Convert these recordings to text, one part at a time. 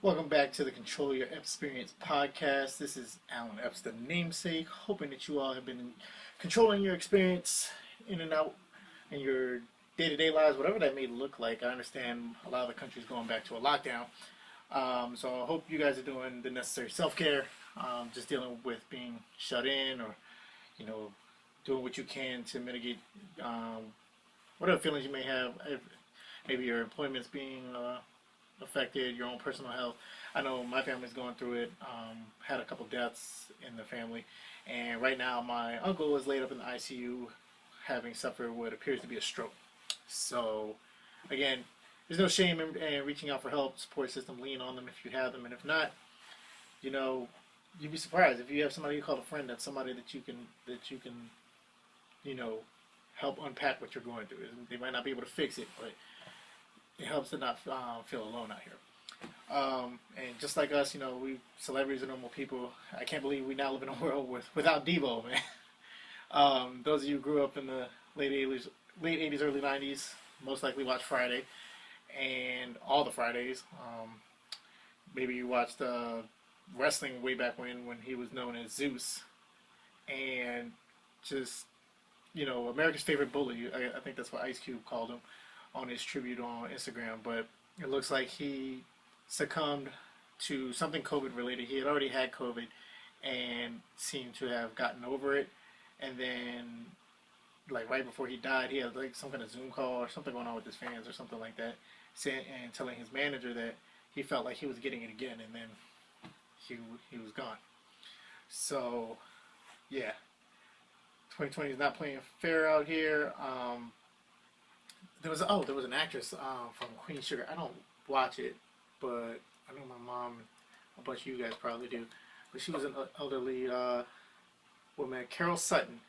Welcome back to the Control Your Epps-perience Podcast. This is Alan Epps, the namesake, hoping that you all have been controlling your experience in and out in your day-to-day lives, whatever that may look like. I understand a lot of the country's going back to a lockdown, so I hope you guys are doing the necessary self-care, just dealing with being shut in or, doing what you can to mitigate whatever feelings you may have. If maybe your employment's being affected, your own personal health. I know my family's going through it. Had a couple deaths in the family, and right now my uncle is laid up in the ICU having suffered what appears to be a stroke. So again, there's no shame in reaching out for help, support system, lean on them if you have them, and if not, you'd be surprised if you have somebody you call a friend, that's somebody that you can help unpack what you're going through. They might not be able to fix it, but it helps to not feel alone out here. And just like us, we celebrities are normal people. I can't believe we now live in a world without Devo, man. Those of you who grew up in the late 80s, early 90s, most likely watched Friday and all the Fridays. Maybe you watched wrestling way back when he was known as Zeus. And just, America's favorite bully. I think that's what Ice Cube called him on his tribute on Instagram, but it looks like he succumbed to something COVID related. He had already had COVID and seemed to have gotten over it, and then right before he died, he had some kind of Zoom call or something going on with his fans or something like that, and telling his manager that he felt like he was getting it again, and then he was gone. So yeah, 2020 is not playing fair out here. There was an actress from Queen Sugar. I don't watch it, but I know my mom, a bunch of you guys probably do. But she was an elderly woman, Carol Sutton.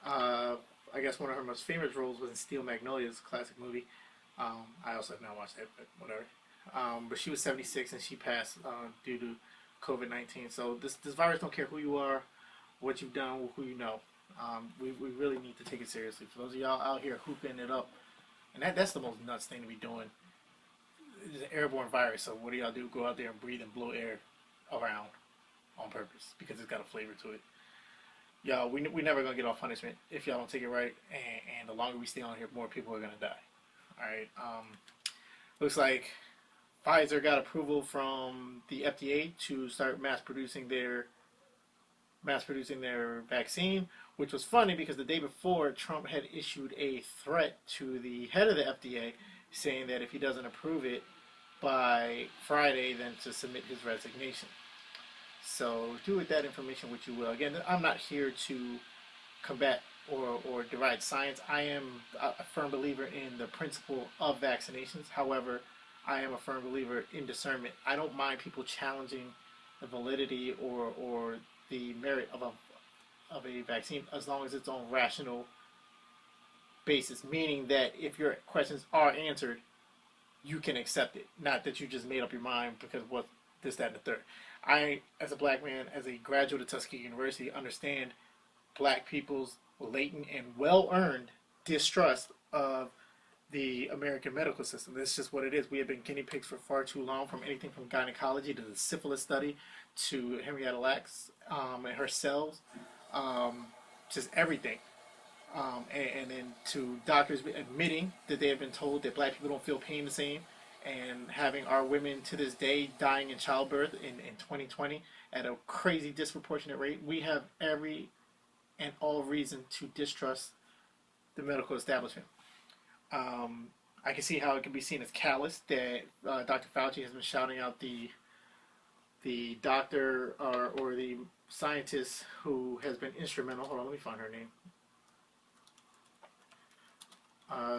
I guess one of her most famous roles was in Steel Magnolias, a classic movie. I also have not watched that, but whatever. But she was 76 and she passed due to COVID-19. So this virus don't care who you are, what you've done, who you know. We really need to take it seriously. For those of y'all out here hooping it up, and that's the most nuts thing to be doing. It's an airborne virus, so what do y'all do? Go out there and breathe and blow air around on purpose because it's got a flavor to it. Y'all, we never going to get off punishment if y'all don't take it right, and the longer we stay on here, more people are going to die. Alright, looks like Pfizer got approval from the FDA to start mass producing their vaccine, which was funny because the day before, Trump had issued a threat to the head of the FDA saying that if he doesn't approve it by Friday, then to submit his resignation. So do with that information what you will. Again, I'm not here to combat or deride science. I am a firm believer in the principle of vaccinations. However, I am a firm believer in discernment. I don't mind people challenging the validity or the merit of a vaccine as long as it's on rational basis, meaning that if your questions are answered, you can accept it, not that you just made up your mind because what this, that, and the third. I, as a black man, as a graduate of Tuskegee University, understand black people's latent and well-earned distrust of the American medical system. That's just what it is. We have been guinea pigs for far too long, from anything from gynecology to the syphilis study to Henrietta Lacks and her cells, just everything. And then to doctors admitting that they have been told that black people don't feel pain the same, and having our women to this day dying in childbirth in 2020 at a crazy disproportionate rate. We have every and all reason to distrust the medical establishment. I can see how it can be seen as callous that Dr. Fauci has been shouting out the doctor or the scientist who has been instrumental. Hold on, let me find her name.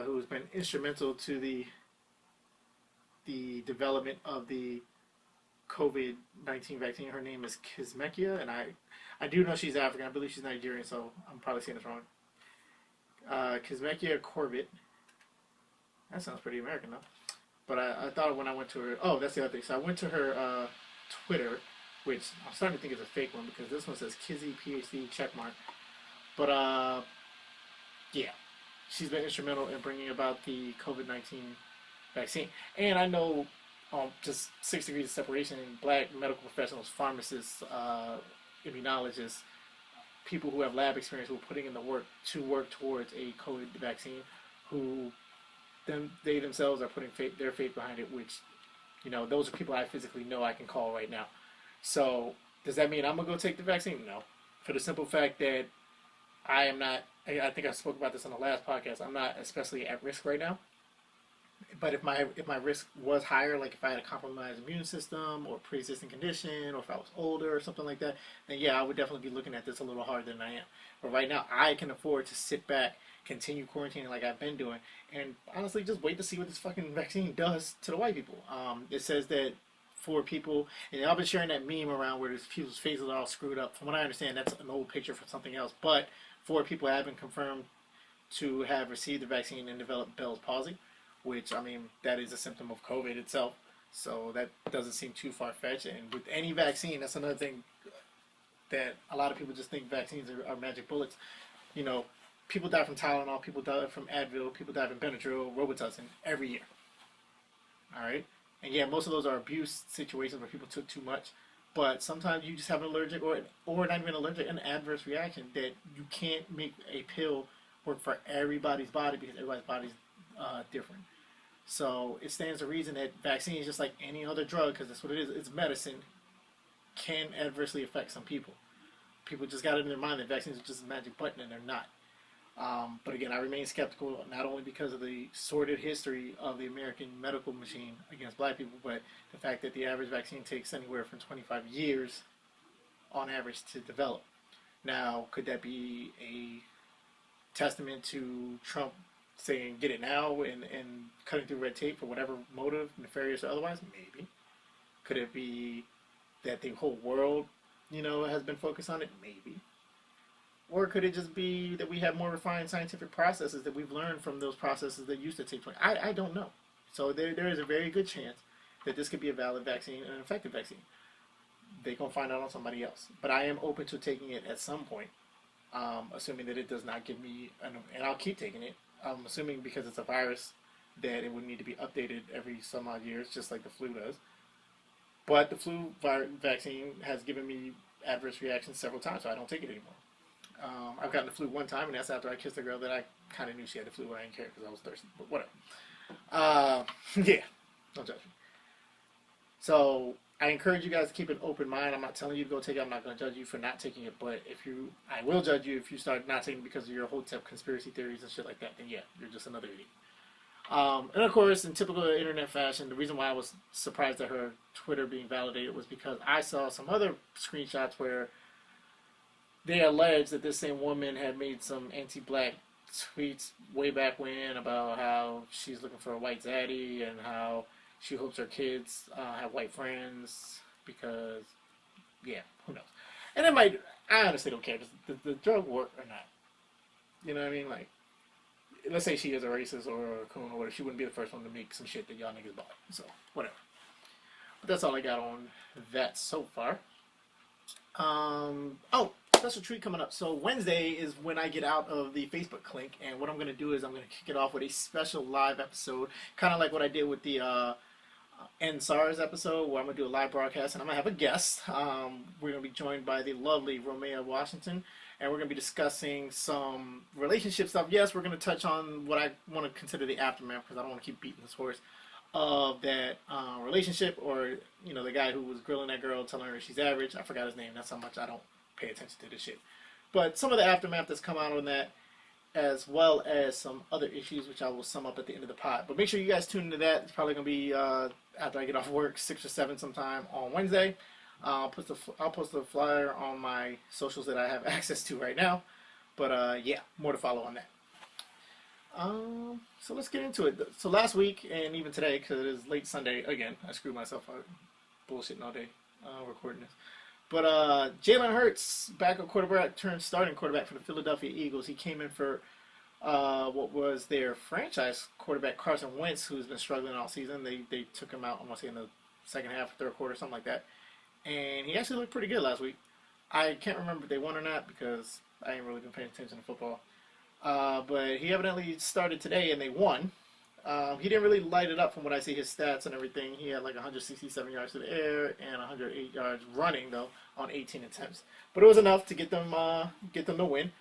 Who's been instrumental to the development of the COVID-19 vaccine. Her name is Keyshia, and I do know she's African. I believe she's Nigerian, so I'm probably saying this wrong. Keyshia Corbett. That sounds pretty American, though. But I thought when I went to her... Oh, that's the other thing. So I went to her Twitter, which I'm starting to think is a fake one because this one says Kizzy, PhD, checkmark. But, yeah. She's been instrumental in bringing about the COVID-19 vaccine. And I know just 6 degrees of separation in black medical professionals, pharmacists, immunologists, people who have lab experience who are putting in the work to work towards a COVID vaccine, who they themselves are putting their faith behind it, which, those are people I physically know I can call right now. So does that mean I'm going to go take the vaccine? No. For the simple fact that I am not, I think I spoke about this on the last podcast, I'm not especially at risk right now. But if my risk was higher, like if I had a compromised immune system or pre-existing condition, or if I was older or something like that, then yeah, I would definitely be looking at this a little harder than I am. But right now, I can afford to sit back, continue quarantining like I've been doing, and honestly just wait to see what this fucking vaccine does to the white people. It says that for people, and I've been sharing that meme around where people's faces are all screwed up. From what I understand, that's an old picture from something else. But 4 people have been confirmed to have received the vaccine and developed Bell's palsy, which, that is a symptom of COVID itself. So that doesn't seem too far-fetched. And with any vaccine, that's another thing that a lot of people just think vaccines are magic bullets. People die from Tylenol, people die from Advil, people die from Benadryl, Robitussin every year. All right? And yeah, most of those are abuse situations where people took too much. But sometimes you just have an allergic, or not even allergic, an adverse reaction that you can't make a pill work for everybody's body because everybody's body's different. So it stands to reason that vaccines, just like any other drug, because that's what it is, it's medicine, can adversely affect some people. People just got it in their mind that vaccines are just a magic button, and they're not. But again, I remain skeptical, not only because of the sordid history of the American medical machine against black people, but the fact that the average vaccine takes anywhere from 25 years on average to develop. Now, could that be a testament to Trump saying get it now and cutting through red tape for whatever motive, nefarious or otherwise? Maybe. Could it be that the whole world, has been focused on it? Maybe. Or could it just be that we have more refined scientific processes that we've learned from those processes that used to take place? I don't know. So there is a very good chance that this could be a valid vaccine, an effective vaccine. They're going to find out on somebody else. But I am open to taking it at some point, assuming that it does not give me, and I'll keep taking it. I'm assuming because it's a virus that it would need to be updated every some odd years, just like the flu does. But the flu vaccine has given me adverse reactions several times, so I don't take it anymore. I've gotten the flu one time, and that's after I kissed a girl that I kind of knew she had the flu, but I didn't care because I was thirsty. But whatever. Yeah, don't judge me. So I encourage you guys to keep an open mind. I'm not telling you to go take it. I'm not going to judge you for not taking it. But I will judge you if you start not taking it because of your Hotep conspiracy theories and shit like that. Then yeah, you're just another idiot. And of course, in typical internet fashion, the reason why I was surprised at her Twitter being validated was because I saw some other screenshots where they alleged that this same woman had made some anti-black tweets way back when about how she's looking for a white zaddy and how she hopes her kids have white friends because, yeah, who knows. And I honestly don't care. Does the drug work or not? You know what I mean? Like, let's say she is a racist or a coon or whatever. She wouldn't be the first one to make some shit that y'all niggas bought. So, whatever. But that's all I got on that so far. Special treat coming up. So Wednesday is when I get out of the Facebook clink, and what I'm going to do is I'm going to kick it off with a special live episode, kind of like what I did with the NSARS episode, where I'm going to do a live broadcast, and I'm going to have a guest. We're going to be joined by the lovely Romeia Washington, and we're going to be discussing some relationship stuff. Yes, we're going to touch on what I want to consider the aftermath, because I don't want to keep beating this horse, of that relationship, or, the guy who was grilling that girl, telling her she's average. I forgot his name. That's how much I don't pay attention to this shit. But some of the aftermath that's come out on that, as well as some other issues, which I will sum up at the end of the pod. But make sure you guys tune into that. It's probably going to be after I get off work, 6 or 7 sometime on Wednesday. I'll post the flyer on my socials that I have access to right now. But yeah, more to follow on that. So let's get into it. So last week, and even today, because it is late Sunday, again, I screwed myself out bullshitting all day recording this. But Jalen Hurts, backup quarterback turned starting quarterback for the Philadelphia Eagles. He came in for what was their franchise quarterback, Carson Wentz, who's been struggling all season. They took him out, I want to say, in the second half, third quarter, something like that. And he actually looked pretty good last week. I can't remember if they won or not because I ain't really been paying attention to football. But he evidently started today, and they won. He didn't really light it up from what I see his stats and everything. He had like 167 yards to the air and 108 yards running though on 18 attempts. But it was enough to get them to win.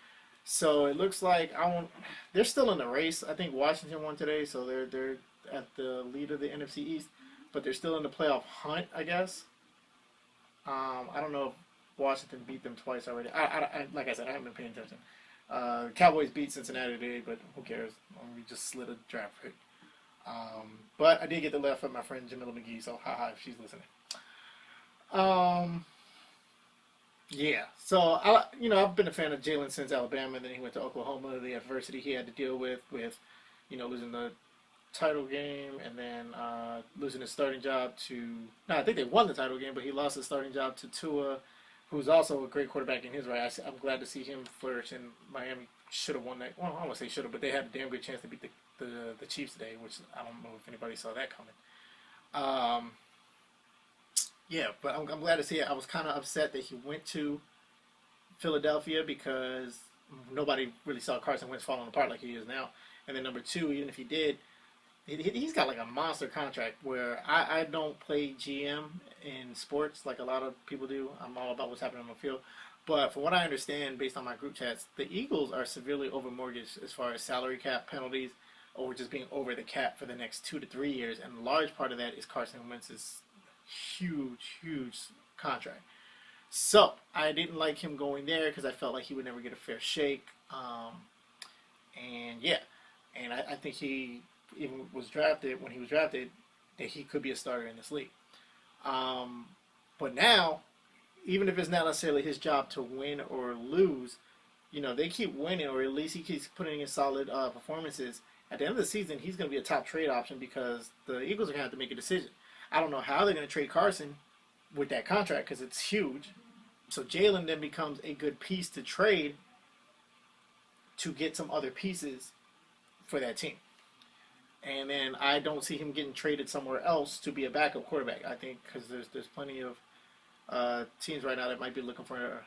So it looks like they're still in the race. I think Washington won today, so they're at the lead of the NFC East, but they're still in the playoff hunt, I guess. I don't know if Washington beat them twice already. I like I said, I haven't been paying attention. Cowboys beat Cincinnati today, but who cares? We just slid a draft pick. But I did get the left of my friend Jamila McGee, so haha if she's listening. Yeah, so I've been a fan of Jalen since Alabama, and then he went to Oklahoma. The adversity he had to deal with losing the title game, and then losing his starting job to. No, I think they won the title game, but he lost his starting job to Tua, who's also a great quarterback in his right. I'm glad to see him flourish. And Miami should have won that. Well, I don't want to say should have, but they had a damn good chance to beat the Chiefs today, which I don't know if anybody saw that coming. Yeah, but I'm glad to see it. I was kind of upset that he went to Philadelphia because nobody really saw Carson Wentz falling apart like he is now. And then number two, even if he did, he's got like a monster contract where I don't play GM in sports like a lot of people do. I'm all about what's happening on the field. But from what I understand, based on my group chats, the Eagles are severely over-mortgaged as far as salary cap penalties or just being over the cap for the next 2 to 3 years. And a large part of that is Carson Wentz's huge contract. So I didn't like him going there because I felt like he would never get a fair shake. And I think he even was drafted when he was drafted that he could be a starter in this league. But now, even if it's not necessarily his job to win or lose, they keep winning, or at least he keeps putting in solid performances. At the end of the season, he's going to be a top trade option because the Eagles are going to have to make a decision. I don't know how they're going to trade Carson with that contract because it's huge. So Jalen then becomes a good piece to trade to get some other pieces for that team. And then I don't see him getting traded somewhere else to be a backup quarterback. I think because there's plenty of teams right now that might be looking for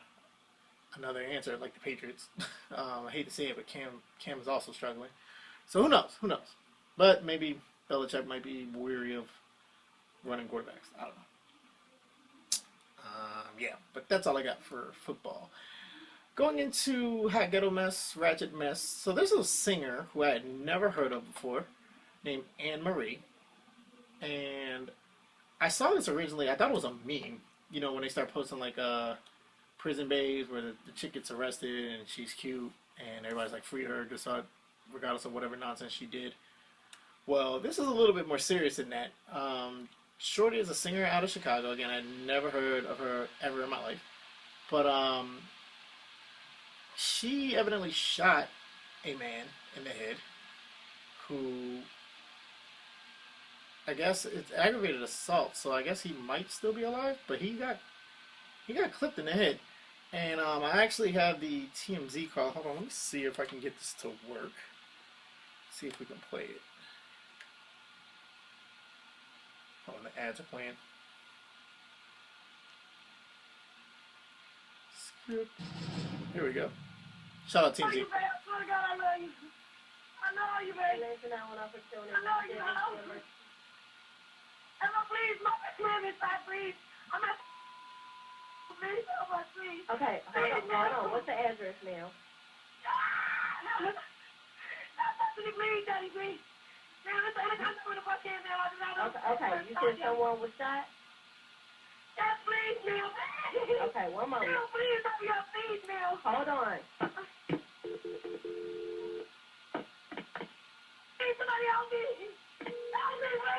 another answer, like the Patriots. I hate to say it, but Cam is also struggling. So who knows? But maybe Belichick might be weary of running quarterbacks. I don't know. Yeah, but that's all I got for football. Going into Hot Ghetto Mess, Ratchet Mess. So there's a singer who I had never heard of before named Anne Marie. And I saw this originally. I thought it was a meme. When they start posting like prison babes where the chick gets arrested and she's cute and everybody's like free her just regardless of whatever nonsense she did. Well, this is a little bit more serious than that. Shorty is a singer out of Chicago. Again, I never heard of her ever in my life. But she evidently shot a man in the head who, I guess it's aggravated assault, so I guess he might still be alive, but he got clipped in the head. And I actually have the TMZ call. Hold on, let me see if I can get this to work. See if we can play it. Hold on, the ads are playing. Script. Here we go. Shout out TMZ. I swear to God, I love you. I love you, baby. I love you. Emma, please, my man inside, please. I'm not. Please, Emma, please. Okay, hold on. What's the address now? Please, Daddy, please. Okay, you said someone was shot? Yes, please, Neil. Okay, one moment. Neil, please, please, Neil. Hold on. Please, somebody help me.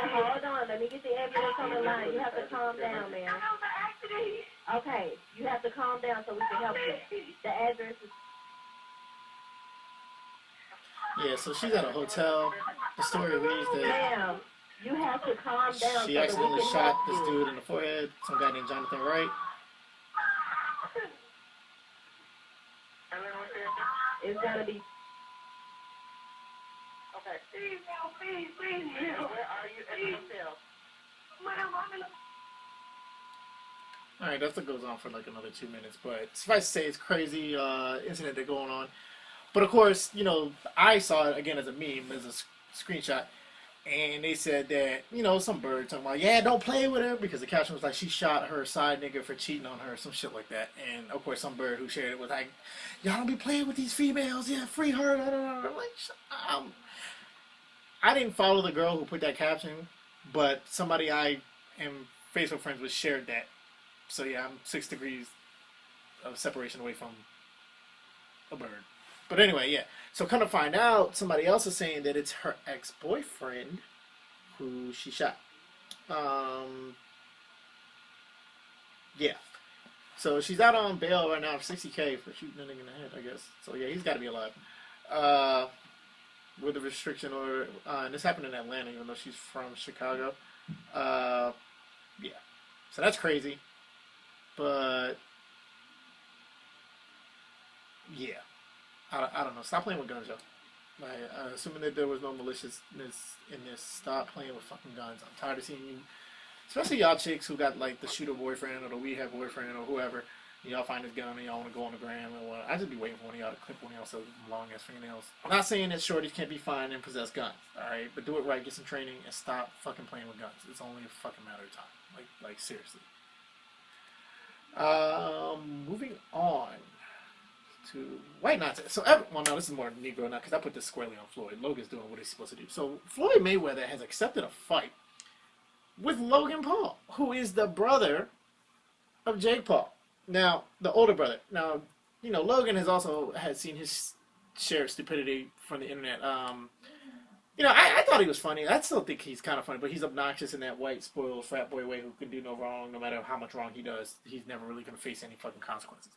Hold on, let me get the ambulance on the line. You have to calm down, man. I know the accident. Okay, you have to calm down so we can help you. The address is... Yeah, so she's at a hotel. The story reads that Ma'am, you have to calm down she so accidentally that we can shot help this you. dude in the forehead, some guy named Jonathan Wright. It's gonna be... Okay. Please, Neil, please, Neil. Where are you at the hotel? Ma'am, I'm in the... Alright, that goes on for like another 2 minutes, but suffice to say, it's crazy incident that's going on. But of course, I saw it again as a meme, as a screenshot, And they said that, some bird talking about, yeah, don't play with her, because the caption was like, she shot her side nigga for cheating on her, some shit like that. And, of course, some bird who shared it was like, y'all don't be playing with these females, yeah, free her, blah, blah, blah. I'm like, I didn't follow the girl who put that caption, but somebody I am Facebook friends with shared that. So, yeah, I'm 6 degrees of separation away from a bird. But anyway, yeah. So come to find out, somebody else is saying that it's her ex-boyfriend who she shot. Yeah. So she's out on bail right now for $60K for shooting a nigga in the head, I guess. So yeah, he's got to be alive. With the restriction order, and this happened in Atlanta, even though she's from Chicago. Yeah. So that's crazy. But yeah. I don't know. Stop playing with guns, y'all. Like, assuming that there was no maliciousness in this, stop playing with fucking guns. I'm tired of seeing you, especially y'all chicks who got like the shooter boyfriend or the weed head boyfriend or whoever. Y'all find this gun and y'all want to go on the gram and what? I just be waiting for one of y'all to clip one of y'all's long ass fingernails. I'm not saying that shorties can't be fine and possess guns, all right? But do it right, get some training, and stop fucking playing with guns. It's only a fucking matter of time. Like seriously. Moving on to white nonsense. So, well, no, this is more Negro now because I put this squarely on Floyd. Logan's doing what he's supposed to do. So, Floyd Mayweather has accepted a fight with Logan Paul, who is the brother of Jake Paul. Now, the older brother. Now, Logan has seen his share of stupidity from the internet. I thought he was funny. I still think he's kind of funny, but he's obnoxious in that white, spoiled frat boy way who can do no wrong. No matter how much wrong he does, he's never really going to face any fucking consequences.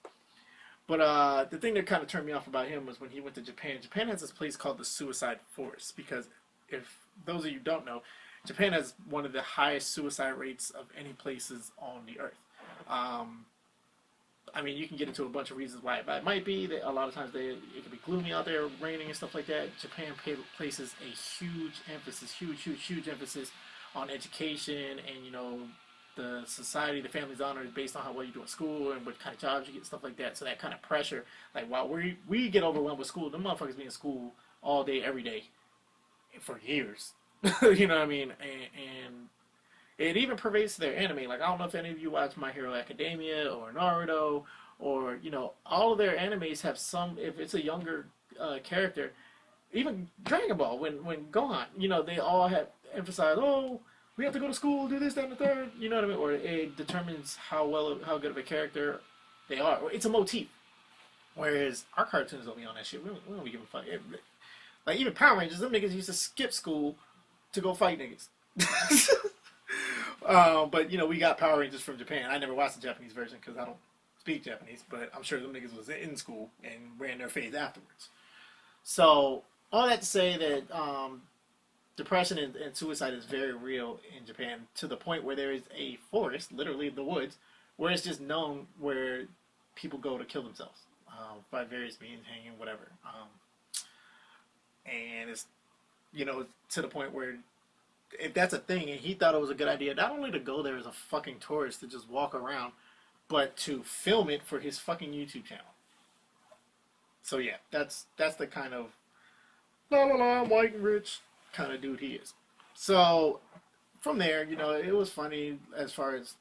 But the thing that kind of turned me off about him was when he went to Japan. Japan has this place called the Suicide Forest because if those of you don't know, Japan has one of the highest suicide rates of any places on the earth. I mean, you can get into a bunch of reasons why it might be. That a lot of times it can be gloomy out there, raining and stuff like that. Japan places a huge emphasis on education and, the society, the family's honor is based on how well you do in school and what kind of jobs you get, stuff like that. So that kind of pressure, like while we get overwhelmed with school, the motherfuckers be in school all day, every day, for years. You know what I mean? And it even pervades their anime. Like, I don't know if any of you watch My Hero Academia or Naruto or, all of their animes have some, if it's a younger character, even Dragon Ball, when Gohan, they all have emphasized, we have to go to school, do this, that, and the third, you know what I mean? Or it determines how good of a character they are. It's a motif. Whereas our cartoons don't be on that shit. We don't be giving a fuck. Like, even Power Rangers, them niggas used to skip school to go fight niggas. But, we got Power Rangers from Japan. I never watched the Japanese version because I don't speak Japanese, but I'm sure them niggas was in school and ran their phase afterwards. So, all that to say that depression and suicide is very real in Japan, to the point where there is a forest, literally the woods, where it's just known where people go to kill themselves by various means, hanging, whatever. And it's, to the point where if that's a thing, and he thought it was a good idea, not only to go there as a fucking tourist to just walk around, but to film it for his fucking YouTube channel. So yeah, that's the kind of I'm white and rich kind of dude he is. So from there, it was funny as far as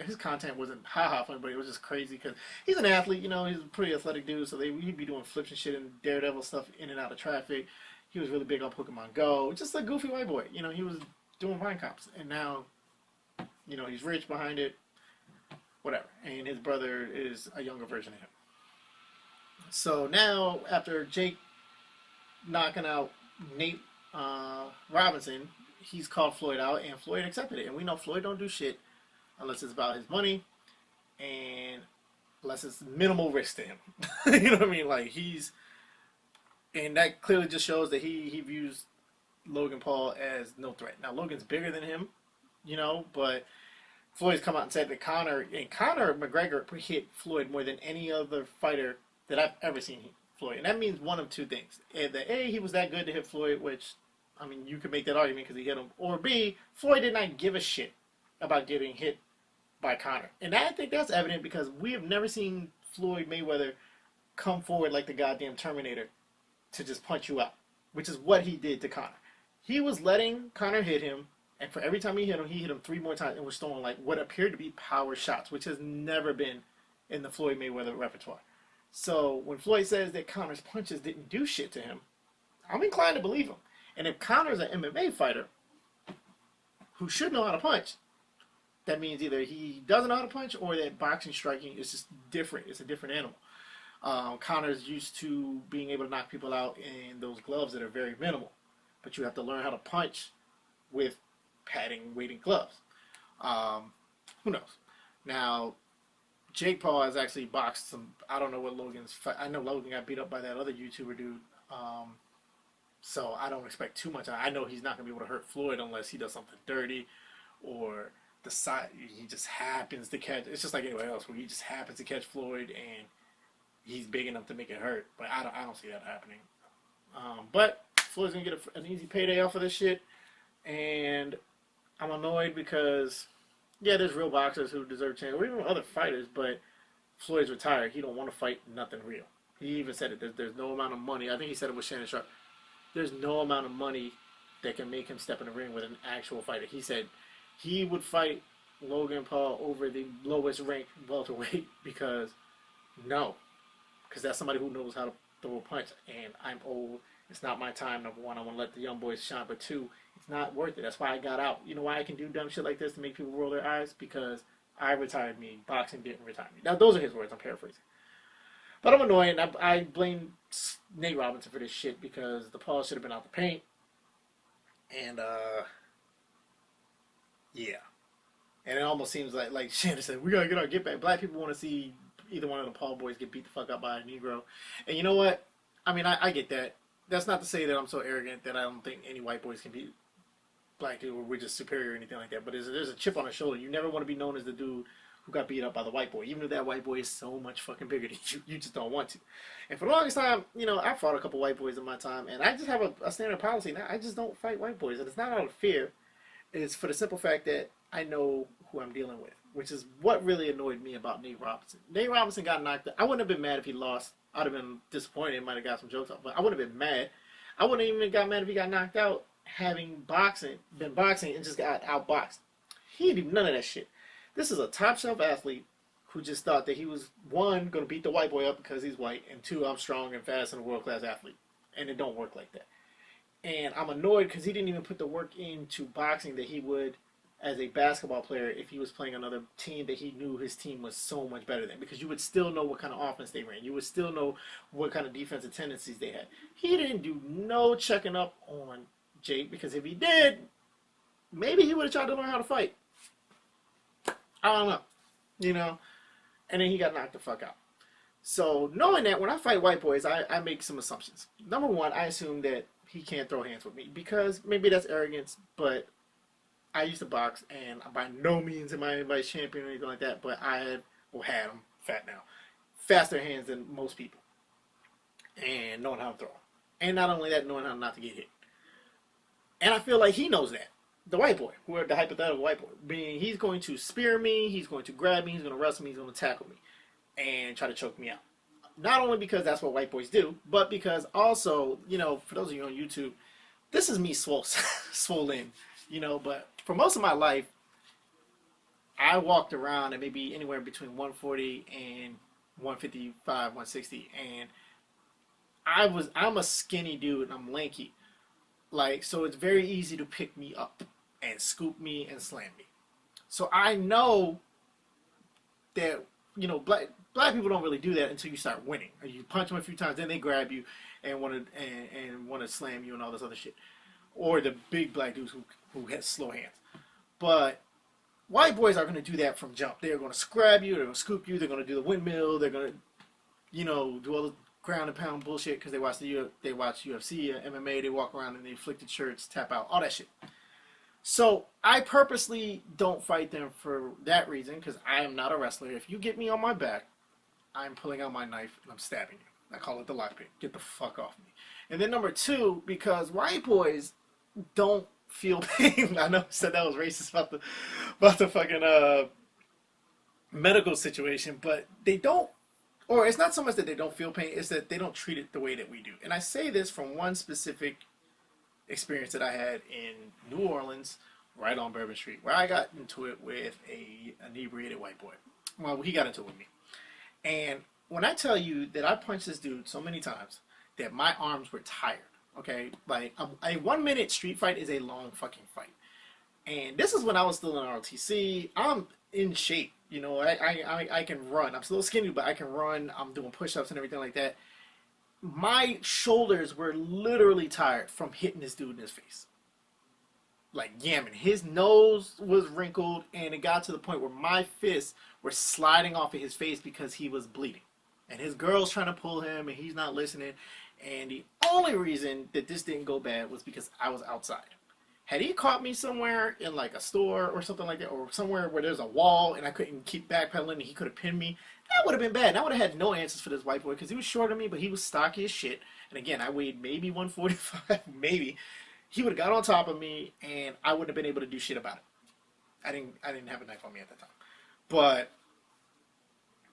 his content wasn't funny, but it was just crazy because he's an athlete. He's a pretty athletic dude, so he'd be doing flips and shit and daredevil stuff in and out of traffic. He was really big on Pokemon Go, just a goofy white boy. He was doing Vine Cops, and now, he's rich behind it, whatever. And his brother is a younger version of him. So now, after Jake knocking out Nate Robinson, he's called Floyd out, and Floyd accepted it. And we know Floyd don't do shit unless it's about his money and unless it's minimal risk to him. You know what I mean? Like, and that clearly just shows that he views Logan Paul as no threat. Now, Logan's bigger than him, but Floyd's come out and said that Conor McGregor hit Floyd more than any other fighter that I've ever seen Floyd. And that means one of two things. Either A, he was that good to hit Floyd, which, I mean, you could make that argument because he hit him. Or B, Floyd did not give a shit about getting hit by Conor. And I think that's evident because we have never seen Floyd Mayweather come forward like the goddamn Terminator to just punch you out, which is what he did to Conor. He was letting Conor hit him, and for every time he hit him 3 more times and was throwing like what appeared to be power shots, which has never been in the Floyd Mayweather repertoire. So when Floyd says that Conor's punches didn't do shit to him, I'm inclined to believe him. And if Conor's an MMA fighter who should know how to punch, that means either he doesn't know how to punch or that boxing striking is just different. It's a different animal. Conor's used to being able to knock people out in those gloves that are very minimal. But you have to learn how to punch with padding, weighted gloves. Who knows? Now, Jake Paul has actually boxed some. I don't know what Logan's fight. I know Logan got beat up by that other YouTuber dude. So I don't expect too much. I know he's not going to be able to hurt Floyd unless he does something dirty or the side. He just happens to catch. It's just like anywhere else where he just happens to catch Floyd and he's big enough to make it hurt. But I don't see that happening. But Floyd's going to get an easy payday off of this shit. And I'm annoyed because, yeah, there's real boxers who deserve a chance, or even other fighters, but Floyd's retired. He don't want to fight nothing real. He even said it. There's no amount of money. I think he said it with Shannon Sharp. There's no amount of money that can make him step in the ring with an actual fighter. He said he would fight Logan Paul over the lowest ranked welterweight because that's somebody who knows how to throw a punch. And I'm old. It's not my time, number one. I want to let the young boys shine. But two, it's not worth it. That's why I got out. You know why I can do dumb shit like this to make people roll their eyes? Because I retired me. Boxing didn't retire me. Now, those are his words. I'm paraphrasing. But I'm annoyed. And I blame Nate Robinson for this shit because the Paul should have been out the paint. And, yeah. And it almost seems like Shannon said, we got to get our get back. Black people want to see either one of the Paul boys get beat the fuck up by a Negro. And you know what? I mean, I get that. That's not to say that I'm so arrogant that I don't think any white boys can beat black people or we're just superior or anything like that. But there's a chip on the shoulder. You never want to be known as the dude who got beat up by the white boy. Even if that white boy is so much fucking bigger than you, you just don't want to. And for the longest time, you know, I fought a couple white boys in my time. And I just have a standard policy now. I just don't fight white boys. And it's not out of fear. It's for the simple fact that I know who I'm dealing with. Which is what really annoyed me about Nate Robinson. Nate Robinson got knocked out. I wouldn't have been mad if he lost. I'd have been disappointed. Might have got some jokes off. But I wouldn't have been mad. I wouldn't even got mad if he got knocked out having been boxing and just got outboxed. He didn't do none of that shit. This is a top shelf athlete who just thought that he was, one, going to beat the white boy up because he's white, and two, I'm strong and fast and a world-class athlete. And it don't work like that. And I'm annoyed because he didn't even put the work into boxing that he would as a basketball player if he was playing another team that he knew his team was so much better than. Because you would still know what kind of offense they ran. You would still know what kind of defensive tendencies they had. He didn't do no checking up on Jake, because if he did, maybe he would have tried to learn how to fight. I don't know. You know? And then he got knocked the fuck out. So knowing that, when I fight white boys, I make some assumptions. Number one, I assume that he can't throw hands with me, because maybe that's arrogance, but I used to box, and by no means am I anybody's champion or anything like that, but I had, I'm fat now, faster hands than most people, and knowing how to throw. And not only that, knowing how not to get hit. And I feel like he knows that. The white boy, who are the hypothetical white boy, being he's going to spear me, he's going to grab me, he's going to wrestle me, he's going to tackle me, and try to choke me out. Not only because that's what white boys do, but because also, you know, for those of you on YouTube, this is me swollen, you know, but for most of my life, I walked around at maybe anywhere between 140 and 155, 160, and I'm a skinny dude and I'm lanky. Like, so it's very easy to pick me up and scoop me and slam me. So I know that, you know, black people don't really do that until you start winning. You punch them a few times, then they grab you and want to slam you and all this other shit. Or the big black dudes who has slow hands. But white boys are going to do that from jump. They're going to scrap you, they're going to scoop you, they're going to do the windmill, they're going to, you know, do all the ground and pound bullshit because they watch UFC, MMA, they walk around in the afflicted shirts, tap out, all that shit. So I purposely don't fight them for that reason, because I am not a wrestler. If you get me on my back, I'm pulling out my knife and I'm stabbing you. I call it the lockpick. Get the fuck off me. And then number two, because white boys don't feel pain. I know I said that was racist about the fucking medical situation, but they don't. Or it's not so much that they don't feel pain, it's that they don't treat it the way that we do. And I say this from one specific experience that I had in New Orleans, right on Bourbon Street, where I got into it with a inebriated white boy. Well, he got into it with me. And when I tell you that I punched this dude so many times that my arms were tired, okay? Like, a 1 minute street fight is a long fucking fight. And this is when I was still in ROTC. I'm in shape. You know, I can run. I'm still skinny, but I can run. I'm doing push-ups and everything like that. My shoulders were literally tired from hitting this dude in his face. Like, yamming. His nose was wrinkled, and it got to the point where my fists were sliding off of his face because he was bleeding. And his girl's trying to pull him, and he's not listening. And the only reason that this didn't go bad was because I was outside. Had he caught me somewhere in like a store or something like that, or somewhere where there's a wall and I couldn't keep backpedaling and he could have pinned me, that would have been bad. And I would have had no answers for this white boy because he was shorter than me, but he was stocky as shit. And again, I weighed maybe 145, maybe. He would have got on top of me and I wouldn't have been able to do shit about it. I didn't have a knife on me at that time. But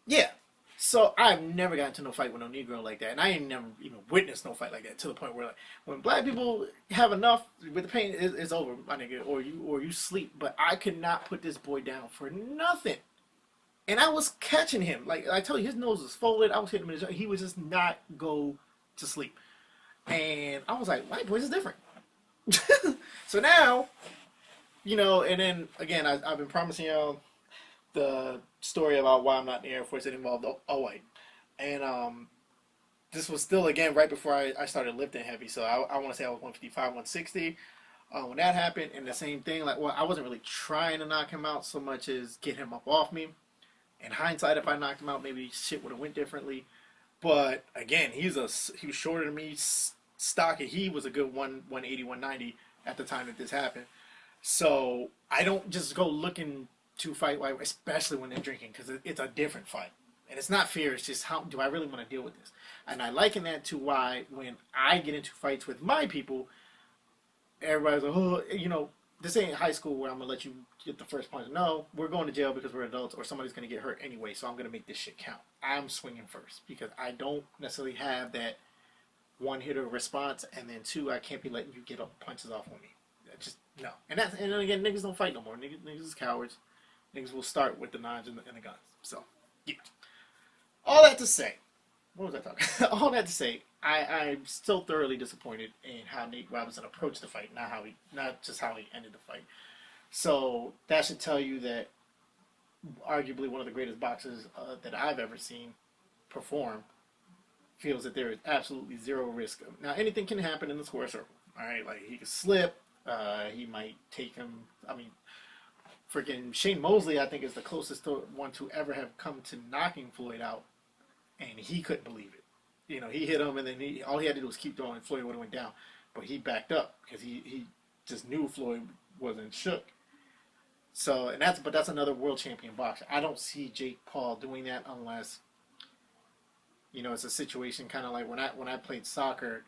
yeah. So I've never gotten into no fight with no Negro like that, and I ain't never even witnessed no fight like that to the point where, like, when black people have enough with the pain, it's over, my nigga, or you sleep. But I could not put this boy down for nothing, and I was catching him. Like I tell you, his nose was folded. I was hitting him in his, he would just not go to sleep, and I was like, white boys is different. So now, you know, and then again, I've been promising y'all the story about why I'm not in the Air Force that involved a white. And this was still, again, right before I started lifting heavy. So I want to say I was 155, 160 when that happened. And the same thing, like, well, I wasn't really trying to knock him out so much as get him up off me. In hindsight, if I knocked him out, maybe shit would have went differently. But again, he was shorter than me, stocky. He was a good 180, 190 at the time that this happened. So I don't just go looking to fight white, especially when they're drinking, because it's a different fight. And it's not fear, it's just how do I really want to deal with this? And I liken that to why when I get into fights with my people, everybody's like, oh, you know, this ain't high school where I'm going to let you get the first punch. No, we're going to jail because we're adults or somebody's going to get hurt anyway, so I'm going to make this shit count. I'm swinging first because I don't necessarily have that one-hitter response, and then two, I can't be letting you get up punches off on me. Just, no. And then again, niggas don't fight no more. Niggas is cowards. Niggas will start with the knives and the guns. So, yeah. All that to say, what was I talking? All that to say, I'm still thoroughly disappointed in how Nate Robinson approached the fight, not just how he ended the fight. So that should tell you that arguably one of the greatest boxers that I've ever seen perform feels that there is absolutely zero risk. Now, anything can happen in the square circle. All right, like he could slip. He might take him. I mean, freaking Shane Mosley, I think, is the closest one to ever have come to knocking Floyd out, and he couldn't believe it. You know, he hit him, and then all he had to do was keep throwing, and Floyd would have went down. But he backed up because he just knew Floyd wasn't shook. So, but that's another world champion boxer. I don't see Jake Paul doing that unless, you know, it's a situation kind of like when I played soccer.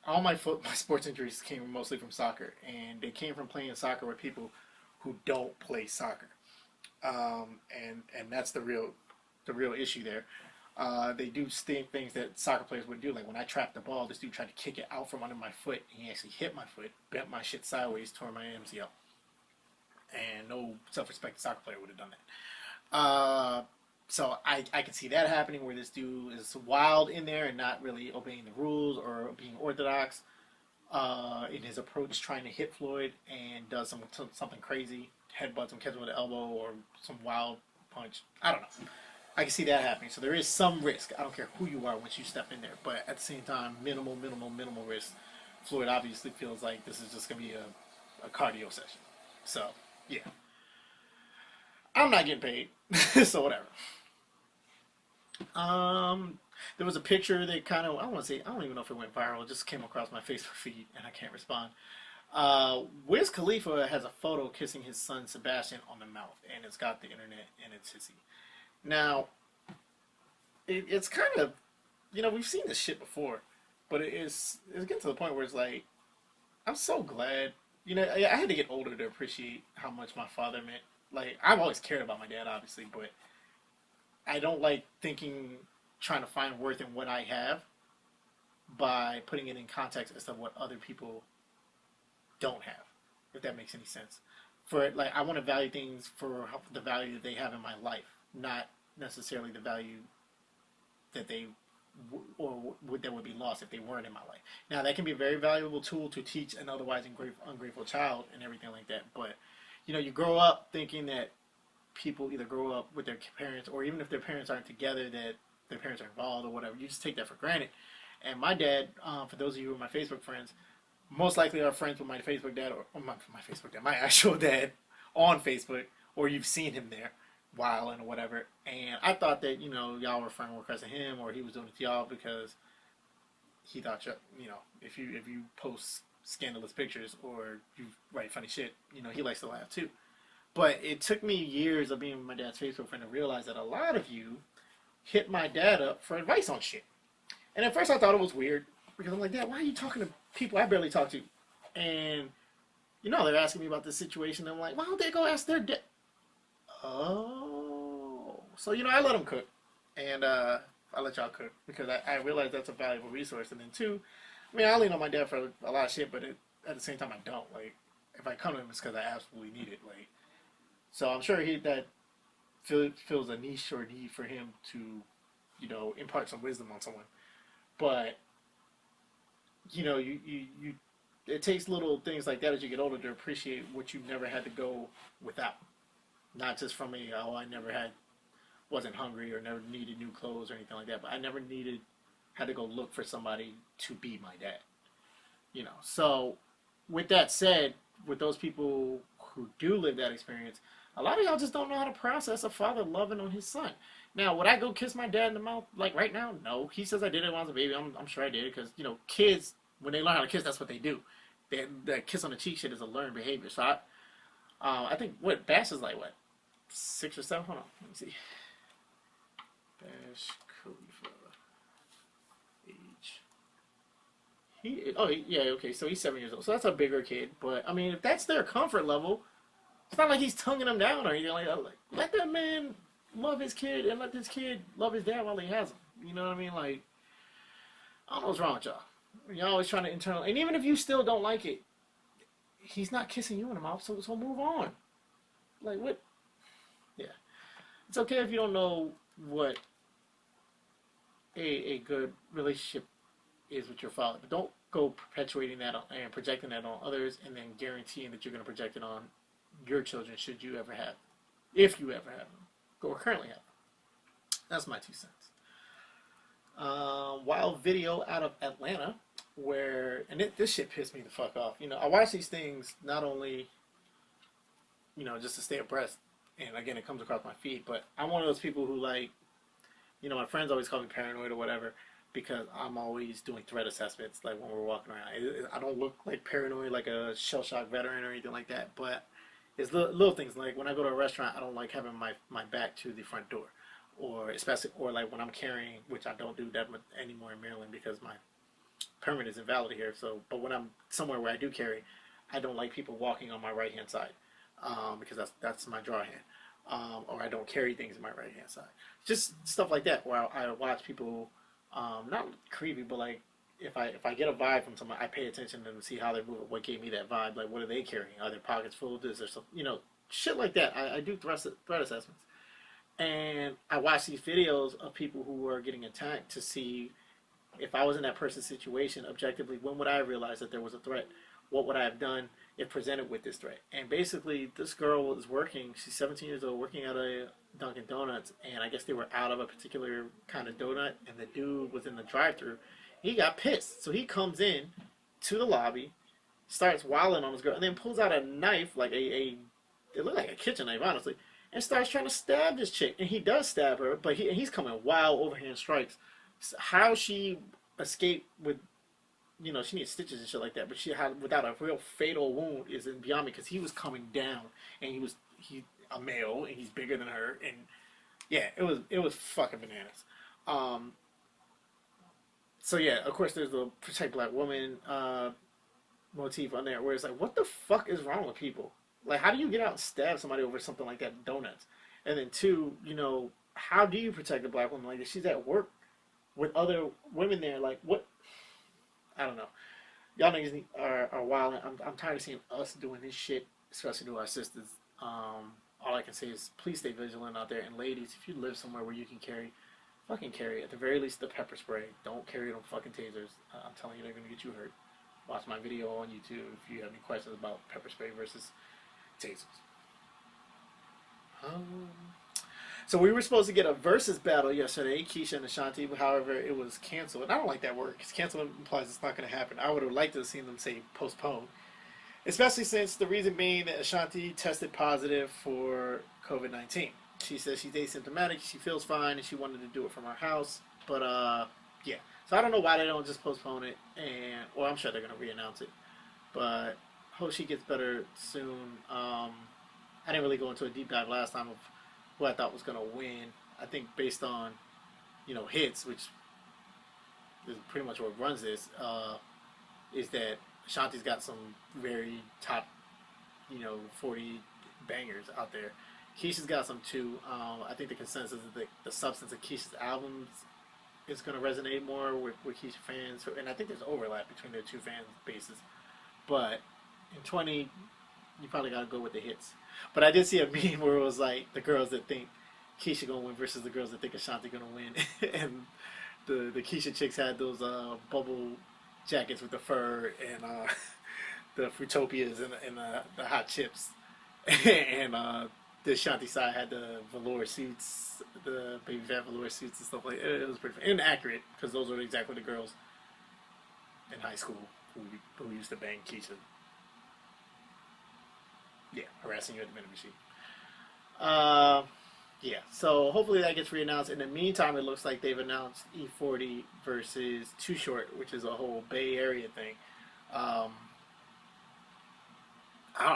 All my sports injuries came mostly from soccer, and they came from playing soccer with people who don't play soccer, and that's the real issue there. They do things that soccer players would do. Like when I trapped the ball, this dude tried to kick it out from under my foot. He actually hit my foot, bent my shit sideways, tore my MCL. And no self-respecting soccer player would have done that. So I can see that happening where this dude is wild in there and not really obeying the rules or being orthodox in his approach, trying to hit Floyd, and does something crazy, headbutts him, catches him with an elbow, or some wild punch. I don't know. I can see that happening. So there is some risk. I don't care who you are once you step in there. But at the same time, minimal risk. Floyd obviously feels like this is just going to be a cardio session. So, yeah. I'm not getting paid. So whatever. There was a picture that kind of, I don't even know if it went viral. It just came across my Facebook feed and I can't respond. Wiz Khalifa has a photo kissing his son Sebastian on the mouth, and it's got the internet and it's hissy. Now, it's kind of, you know, we've seen this shit before, but it's getting to the point where it's like, I'm so glad, you know, I had to get older to appreciate how much my father meant. Like, I've always cared about my dad, obviously, but I don't like trying to find worth in what I have by putting it in context as to what other people don't have, if that makes any sense. For like, I want to value things for the value that they have in my life, not necessarily the value that they that would be lost if they weren't in my life. Now, that can be a very valuable tool to teach an otherwise ungrateful child and everything like that. But you grow up thinking that people either grow up with their parents, or even if their parents aren't together, that their parents are involved or whatever. You just take that for granted. And my dad, for those of you who are my Facebook friends, most likely are friends with my Facebook dad, or my Facebook dad, my actual dad on Facebook, or you've seen him there wilding or whatever. And I thought that, y'all were friend requesting him, or he was doing it to y'all because he thought, if you post scandalous pictures or you write funny shit, he likes to laugh too. But it took me years of being with my dad's Facebook friend to realize that a lot of you hit my dad up for advice on shit. And at first I thought it was weird, because I'm like, Dad, why are you talking to people I barely talk to? And, they're asking me about this situation. And I'm like, why don't they go ask their dad? Oh. So, I let them cook. And I let y'all cook, because I realize that's a valuable resource. And then two, I lean on my dad for a lot of shit, but at the same time I don't. Like, if I come to him, it's because I absolutely need it. Like, so I'm sure that feels a niche or need for him to, impart some wisdom on someone. But, it takes little things like that as you get older to appreciate what you never had to go without. Not just from I wasn't hungry or never needed new clothes or anything like that, but I never had to go look for somebody to be my dad. So with that said, with those people who do live that experience, a lot of y'all just don't know how to process a father loving on his son. Now, would I go kiss my dad in the mouth like right now? No. He says I did it when I was a baby. I'm sure I did it, because kids, when they learn how to kiss, that's what they do. That kiss on the cheek shit is a learned behavior. So I think Bash is like 6 or 7. Hold on, let me see. Bash Khalifa age. Yeah, okay. So he's 7 years old. So that's a bigger kid. But if that's their comfort level, it's not like he's tonguing them down or anything like that. Like, let that man love his kid and let this kid love his dad while he has him. You know what I mean? Like, I don't know what's wrong with y'all. You're always trying to and even if you still don't like it, he's not kissing you in the mouth, so move on. Like, what? Yeah. It's okay if you don't know what a good relationship is with your father, but don't go perpetuating that and projecting that on others and then guaranteeing that you're going to project it on your children should you ever have, if you ever have them, or currently have them. That's my 2 cents. Wild video out of Atlanta where, and this shit pissed me the fuck off. I watch these things not only, just to stay abreast, and again, it comes across my feed, but I'm one of those people who my friends always call me paranoid or whatever, because I'm always doing threat assessments, like when we're walking around. I don't look like paranoid, like a shell-shock veteran or anything like that, but it's little things, like when I go to a restaurant, I don't like having my back to the front door, or like when I'm carrying, which I don't do that much anymore in Maryland because my permit is invalid here. So, but when I'm somewhere where I do carry, I don't like people walking on my right hand side, because that's my draw hand, or I don't carry things in my right hand side. Just stuff like that where I watch people, not creepy, but like if I get a vibe from someone, I pay attention to them, see how they move. What gave me that vibe? Like, what are they carrying? Are their pockets full of this or something? Shit like that. I do threat assessments. And I watch these videos of people who are getting attacked to see if I was in that person's situation objectively, when would I realize that there was a threat? What would I have done if presented with this threat? And basically, this girl was working, she's 17 years old, working at a Dunkin' Donuts, and I guess they were out of a particular kind of donut, and the dude was in the drive-thru. He got pissed. So he comes in to the lobby, starts wilding on this girl, and then pulls out a knife, like it looked like a kitchen knife, honestly, and starts trying to stab this chick. And he does stab her, but he's coming wild overhand strikes. How she escaped with, she needs stitches and shit like that, but she had without a real fatal wound is beyond me, because he was coming down, and he a male, and he's bigger than her, and yeah, it was fucking bananas. So yeah, of course there's the protect black woman motif on there, where it's like, what the fuck is wrong with people? Like, how do you get out and stab somebody over something like that, donuts? And then two, how do you protect a black woman like this? She's at work with other women there, like, what? I don't know. y'all niggas are wild. I'm tired of seeing us doing this shit, especially to our sisters. All I can say is please stay vigilant out there. And ladies, if you live somewhere where you can carry, fucking carry. At the very least, the pepper spray. Don't carry them fucking tasers. I'm telling you, they're gonna get you hurt. Watch my video on YouTube if you have any questions about pepper spray versus tasers. So we were supposed to get a versus battle yesterday, Keyshia and Ashanti, but however, it was canceled. And I don't like that word, because cancel implies it's not going to happen. I would have liked to have seen them say postpone. Especially since the reason being that Ashanti tested positive for COVID-19. She says she's asymptomatic, she feels fine, and she wanted to do it from her house. But, yeah. So I don't know why they don't just postpone it, or I'm sure they're going to re-announce it. But hope she gets better soon. I didn't really go into a deep dive last time of who I thought was going to win. I think based on, hits, which is pretty much what runs this, is that Ashanti's got some very top, 40 bangers out there. Keisha's got some too. I think the consensus is that the substance of Keisha's albums is going to resonate more with Keisha fans. And I think there's overlap between their two fan bases. But in 20, you probably got to go with the hits. But I did see a meme where it was like the girls that think Keyshia going to win versus the girls that think Ashanti going to win. And the Keyshia chicks had those bubble jackets with the fur and the Fruitopias and the hot chips. And the Ashanti side had the velour suits, the baby fat velour suits and stuff like that. It was pretty fun. Inaccurate, because those were exactly the girls in high school who used to bang Keyshia. Yeah, harassing you at the vending machine. Yeah, so hopefully that gets re-announced. In the meantime, it looks like they've announced E40 versus Too Short, which is a whole Bay Area thing. I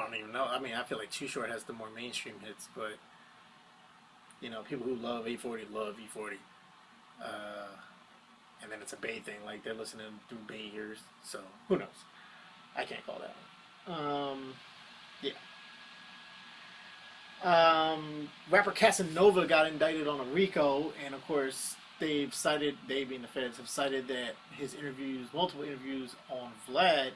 don't even know. I mean, I feel like Too Short has the more mainstream hits, but, people who love E40 love E40. And then it's a Bay thing, like they're listening through Bay ears, so who knows? I can't call that one. Yeah. Rapper Casanova got indicted on a RICO, and of course they being the feds, have cited that his multiple interviews on Vlad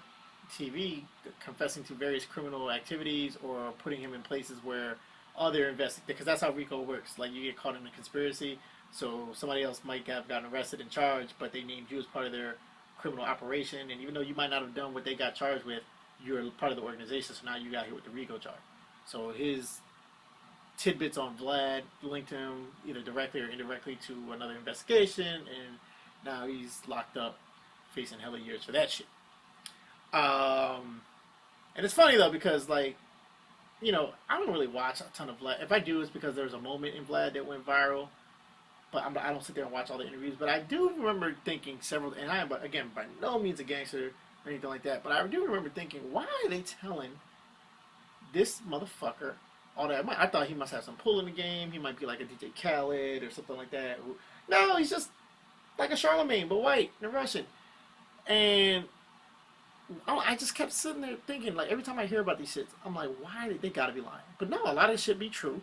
TV, confessing to various criminal activities or putting him in places where other because that's how RICO works. Like, you get caught in a conspiracy, so somebody else might have gotten arrested and charged, but they named you as part of their criminal operation, and even though you might not have done what they got charged with, you're part of the organization, so now you got hit with the RICO charge. So his tidbits on Vlad linked him either directly or indirectly to another investigation, and now he's locked up facing hella years for that shit. And it's funny though, because I don't really watch a ton of Vlad. If I do, it's because there was a moment in Vlad that went viral, but I don't sit there and watch all the interviews. But I do remember thinking and I am, again, by no means a gangster or anything like that, but I do remember thinking, why are they telling this motherfucker all that? I thought he must have some pull in the game. He might be like a DJ Khaled or something like that. No, he's just like a Charlemagne, but white and Russian. And I just kept sitting there thinking, like, every time I hear about these shits, I'm like, why did they gotta be lying? But no, a lot of this shit be true.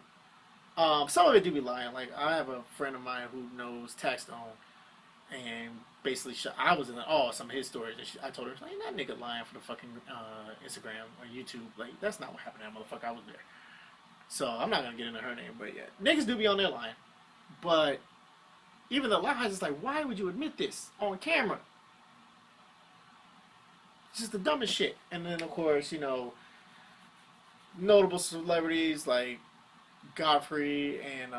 Some of it do be lying. Like, I have a friend of mine who knows Taxstone, and basically, I was in awe of some of his stories. And I told her, like, that nigga lying for the fucking Instagram or YouTube. Like, that's not what happened to that motherfucker. I was there. So I'm not gonna get into her name, but yeah, niggas do be on their line. But even the lies, it's like, why would you admit this on camera? It's just the dumbest shit. And then, of course, notable celebrities like Godfrey and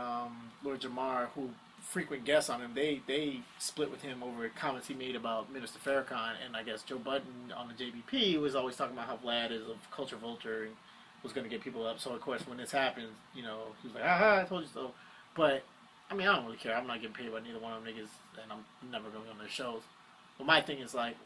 Lord Jamar, who frequent guests on him, they split with him over comments he made about Minister Farrakhan. And I guess Joe Budden on the JBP was always talking about how Vlad is a culture vulture and was going to get people up. So, of course, when this happens, he was like, I told you so. But, I mean, I don't really care. I'm not getting paid by neither one of them niggas, and I'm never going to be on their shows. But my thing is, like,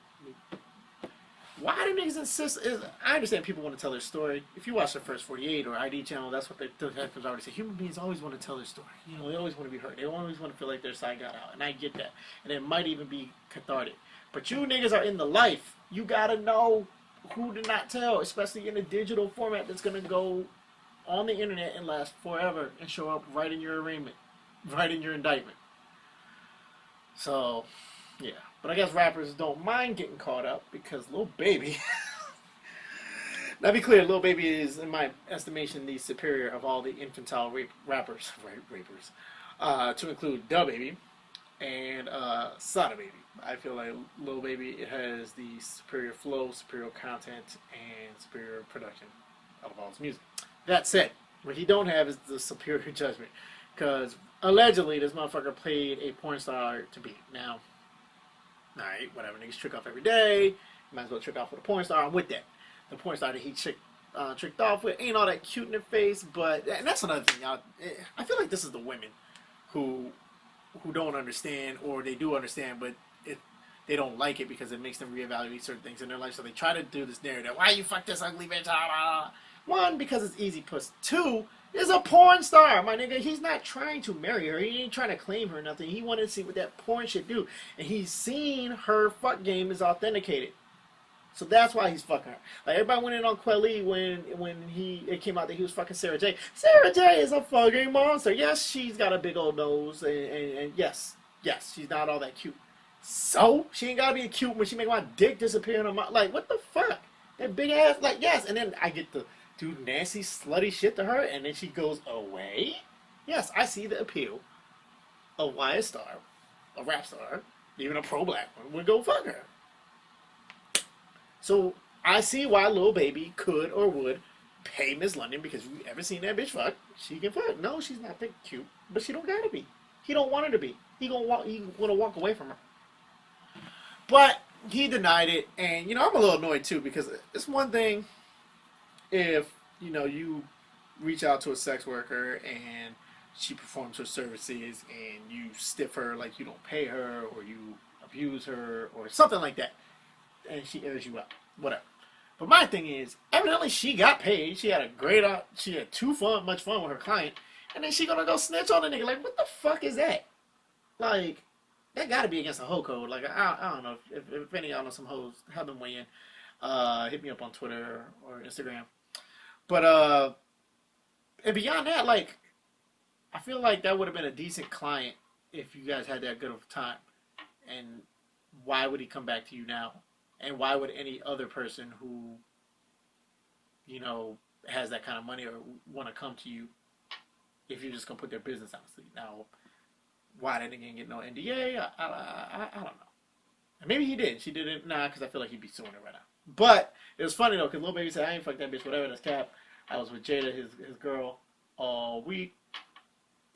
why do niggas insist? I understand people want to tell their story. If you watch the First 48 or ID channel, that's what the detectives already say. Human beings always want to tell their story. They always want to be heard. They always want to feel like their side got out. And I get that. And it might even be cathartic. But you niggas are in the life. You got to know who to not tell, especially in a digital format that's going to go on the internet and last forever and show up right in your arraignment, right in your indictment. So, Yeah, but I guess rappers don't mind getting caught up because Lil Baby. Now, be clear, Lil Baby is, in my estimation, the superior of all the infantile rappers, rapers, to include Baby and Sada Baby. I feel like Lil Baby has the superior flow, superior content, and superior production of all his music. That said, what he don't have is the superior judgment, because allegedly this motherfucker played a porn star to beat. Now, alright, whatever, niggas trick off every day, might as well trick off with a porn star, I'm with that. The porn star that he tricked off with ain't all that cute in the face, but, and that's another thing, y'all, I feel like this is the women who don't understand, or they do understand, but they don't like it because it makes them reevaluate certain things in their life, so they try to do this narrative, why you fuck this ugly bitch, One, because it's easy puss. Two, is a porn star, my nigga. He's not trying to marry her. He ain't trying to claim her or nothing. He wanted to see what that porn shit do. And he's seen her fuck game is authenticated. So that's why he's fucking her. Like, everybody went in on Quelly when it came out that he was fucking Sarah J. Sarah J is a fucking monster. Yes, she's got a big old nose, and yes, she's not all that cute. So, she ain't gotta be cute when she make my dick disappear in her mouth. Like, what the fuck? That big ass, like, yes. And then I get to do nasty, slutty shit to her, and then she goes away? Yes, I see the appeal of why a star, a rap star, even a pro-black one, would go fuck her. So, I see why Lil Baby could or would pay Miss London, because if you ever seen that bitch fuck, she can fuck. No, she's not that cute, but she don't gotta be. He don't want her to be. He wanna walk away from her. But he denied it, and, I'm a little annoyed too, because it's one thing if, you reach out to a sex worker and she performs her services and you stiff her like you don't pay her, or you abuse her or something like that, and she airs you out, whatever. But my thing is, evidently she got paid. She had she had much fun with her client, and then she gonna go snitch on the nigga. Like, what the fuck is that? Like, that gotta be against the hoe code. Like, I don't know if any of y'all know some hoes, have them weigh in. Hit me up on Twitter or Instagram. But and beyond that, like, I feel like that would have been a decent client if you guys had that good of a time. And why would he come back to you now? And why would any other person who, has that kind of money or want to come to you if you're just going to put their business out? Now, why that nigga didn't get no NDA, I don't know. And maybe he did. She didn't. Nah, because I feel like he'd be suing her right now. But it was funny, though, because Lil Baby said, I ain't fuck that bitch, whatever, that's cap. I was with Jada, his girl, all week.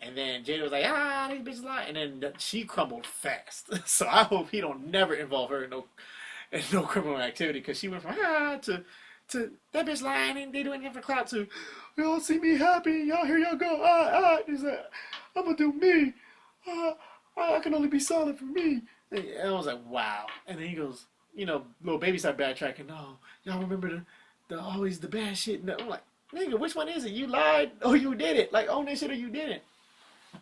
And then Jada was like, these bitches lie. And then she crumbled fast. So I hope he don't never involve her in no criminal activity, because she went from to that bitch lying and they doing anything for clout to, y'all see me happy, y'all here y'all go, he's like, I'm gonna do me, I can only be solid for me. And I was like, wow. And then he goes, Lil Baby started backtracking. No, y'all remember the always the bad shit. And I'm like, nigga, which one is it? You lied or you did it? Like, own that shit or you didn't.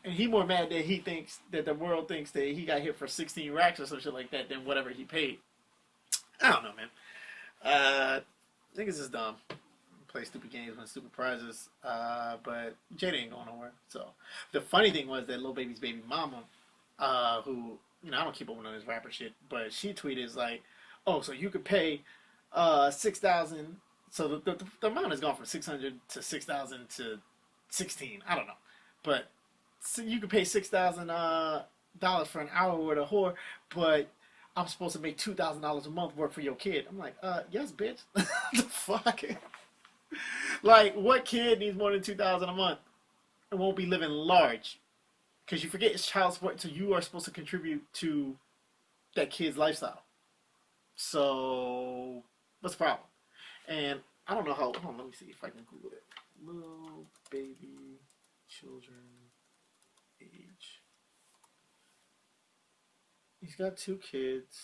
And he more mad that he thinks that the world thinks that he got hit for 16 racks or some shit like that than whatever he paid. I don't know, man. Niggas is dumb. Play stupid games, win stupid prizes. But Jada ain't going nowhere. So the funny thing was that Lil Baby's baby mama, who, I don't keep up on this rapper shit, but she tweeted like, oh, so you could pay $6,000. So the amount has gone from 600 to 6,000 to 16. I don't know, but so you could pay $6,000 for an hour with a whore, but I'm supposed to make $2,000 a month work for your kid. I'm like, yes, bitch. The fuck? Like, what kid needs more than $2,000 a month and won't be living large? Because you forget it's child support, so you are supposed to contribute to that kid's lifestyle. So, what's the problem? And I don't know how. Hold on, let me see if I can Google it. Lil Baby children age. He's got 2 kids.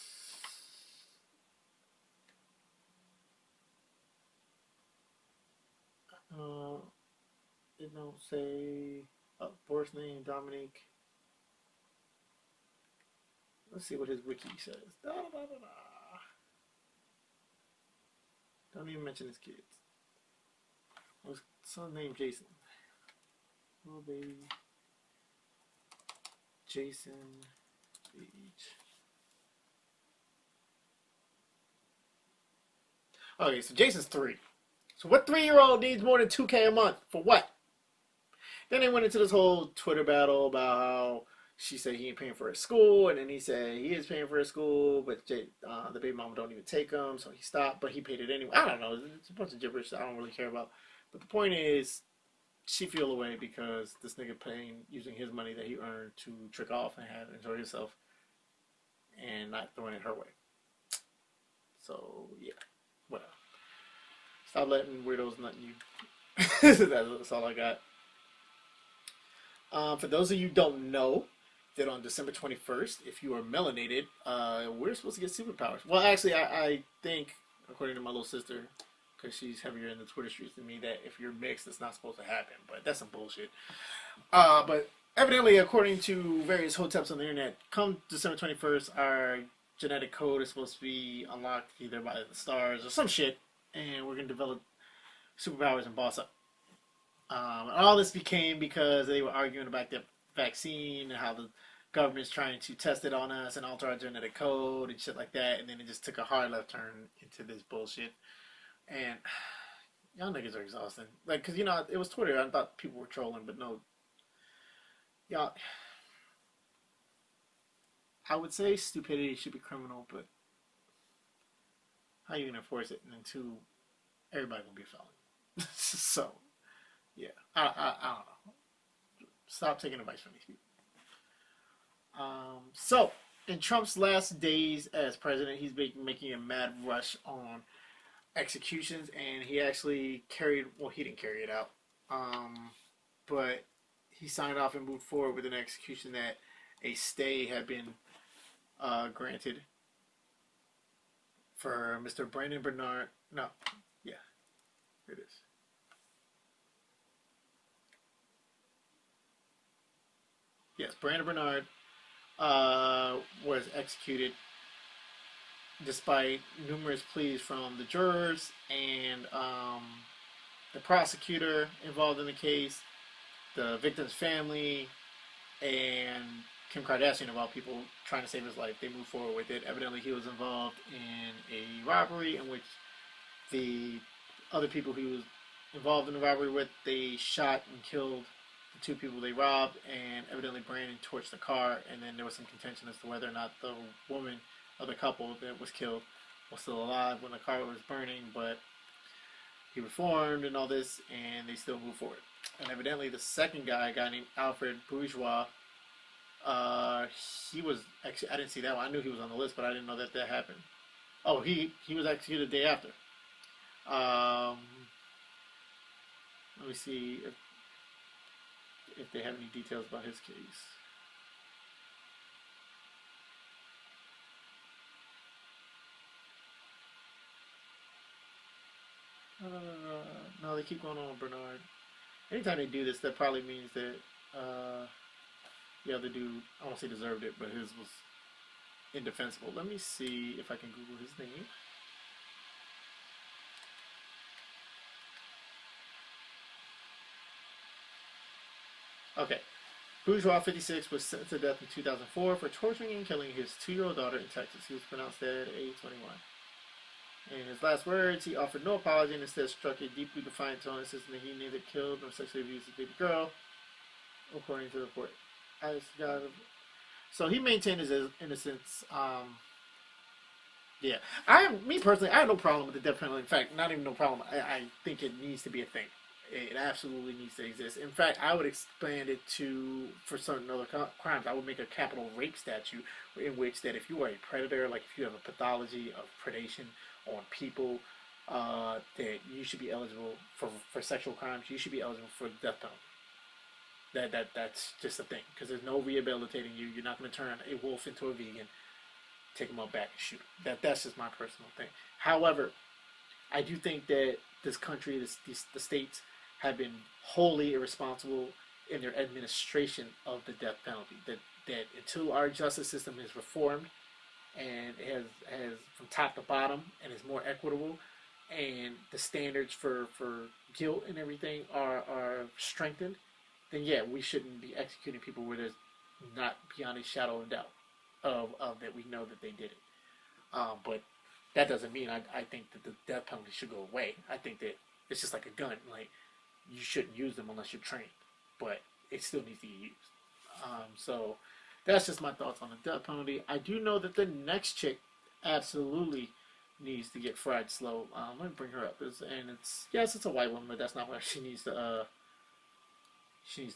It don't say birth name Dominique. Let's see what his wiki says. Don't even mention his kids. His son named Jason. Little baby. Jason age. Okay, so Jason's 3. So what 3-year-old needs more than $2K a month for what? Then they went into this whole Twitter battle about how she said he ain't paying for his school, and then he said he is paying for his school, but the baby mama don't even take him, so he stopped, but he paid it anyway. I don't know. It's a bunch of gibberish I don't really care about. But the point is, she feel away because this nigga using his money that he earned to trick off and enjoy himself, and not throwing it her way. So yeah, whatever. Stop letting weirdos nut you. That's all I got. For those of you who don't know, that on December 21st, if you are melanated, we're supposed to get superpowers. Well, actually, I think, according to my little sister, because she's heavier in the Twitter streets than me, that if you're mixed, it's not supposed to happen. But that's some bullshit. But evidently, according to various hoteps on the internet, come December 21st, our genetic code is supposed to be unlocked either by the stars or some shit, and we're going to develop superpowers and boss up. All this became because they were arguing about the vaccine and how the government's trying to test it on us and alter our genetic code and shit like that, and then it just took a hard left turn into this bullshit. And y'all niggas are exhausting. Like, cause it was Twitter. I thought people were trolling, but no. Y'all, I would say stupidity should be criminal, but how you gonna enforce it? And then 2, everybody gonna be a felon. So. Yeah, I don't know. Stop taking advice from these people. So, in Trump's last days as president, he's making a mad rush on executions, and he actually he didn't carry it out, but he signed off and moved forward with an execution that a stay had been granted for Mr. Brandon Bernard. No, yeah, here it is. Yes, Brandon Bernard was executed despite numerous pleas from the jurors and the prosecutor involved in the case, the victim's family, and Kim Kardashian, of all people, trying to save his life. They moved forward with it. Evidently, he was involved in a robbery in which the other people he was involved in the robbery with, they shot and killed the 2 people they robbed, and evidently Brandon torched the car, and then there was some contention as to whether or not the woman of the couple that was killed was still alive when the car was burning, but he reformed and all this, and they still moved forward. And evidently the second guy, a guy named Alfred Bourgeois, he was actually, I didn't see that one. I knew he was on the list, but I didn't know that happened. Oh, he was executed the day after. Let me see if they have any details about his case. No, they keep going on with Bernard. Anytime they do this, that probably means that the other dude, I won't say deserved it, but his was indefensible. Let me see if I can Google his name. Okay. Bourgeois, 56, was sentenced to death in 2004 for torturing and killing his 2-year-old daughter in Texas. He was pronounced dead at age 21. In his last words, he offered no apology and instead struck a deeply defiant tone, insisting that he neither killed nor sexually abused his baby girl, according to the report. So he maintained his innocence. Yeah. Me personally, I have no problem with the death penalty. In fact, not even no problem. I think it needs to be a thing. It absolutely needs to exist. In fact, I would expand it for certain other crimes. I would make a capital rape statute in which that if you are a predator, like if you have a pathology of predation on people, that you should be eligible for sexual crimes. You should be eligible for the death penalty. That's just a thing, because there's no rehabilitating you. You're not going to turn a wolf into a vegan, take him out back and shoot him. That's just my personal thing. However, I do think that this country, the states, have been wholly irresponsible in their administration of the death penalty. That until our justice system is reformed and has from top to bottom and is more equitable, and the standards for guilt and everything are strengthened, then yeah, we shouldn't be executing people where there's not beyond a shadow of doubt of that we know that they did it. But that doesn't mean I think that the death penalty should go away. I think that it's just like a gun. Like, you shouldn't use them unless you're trained, but it still needs to get used. So that's just my thoughts on the death penalty. I do know that the next chick absolutely needs to get fried slow. Let me bring her up. It's a white woman, but that's not where she needs to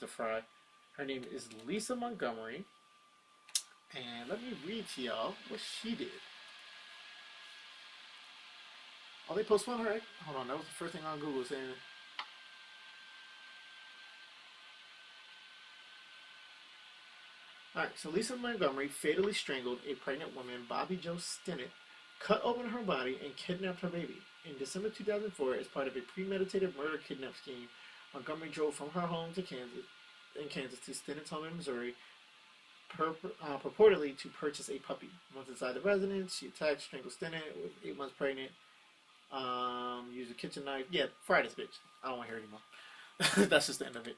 fry. Her name is Lisa Montgomery, and let me read to y'all what she did. Oh, they postponed her. Hold on, that was the first thing on Google saying. Alright, so Lisa Montgomery fatally strangled a pregnant woman, Bobby Jo Stinnett, cut open her body, and kidnapped her baby. In December 2004, as part of a premeditated murder kidnap scheme, Montgomery drove from her home to Kansas to Stinnett's home in Missouri, purportedly to purchase a puppy. Once inside the residence, she attacked, strangled Stinnett, was 8 months pregnant, used a kitchen knife. Yeah, fry this bitch. I don't want to hear it anymore. That's just the end of it.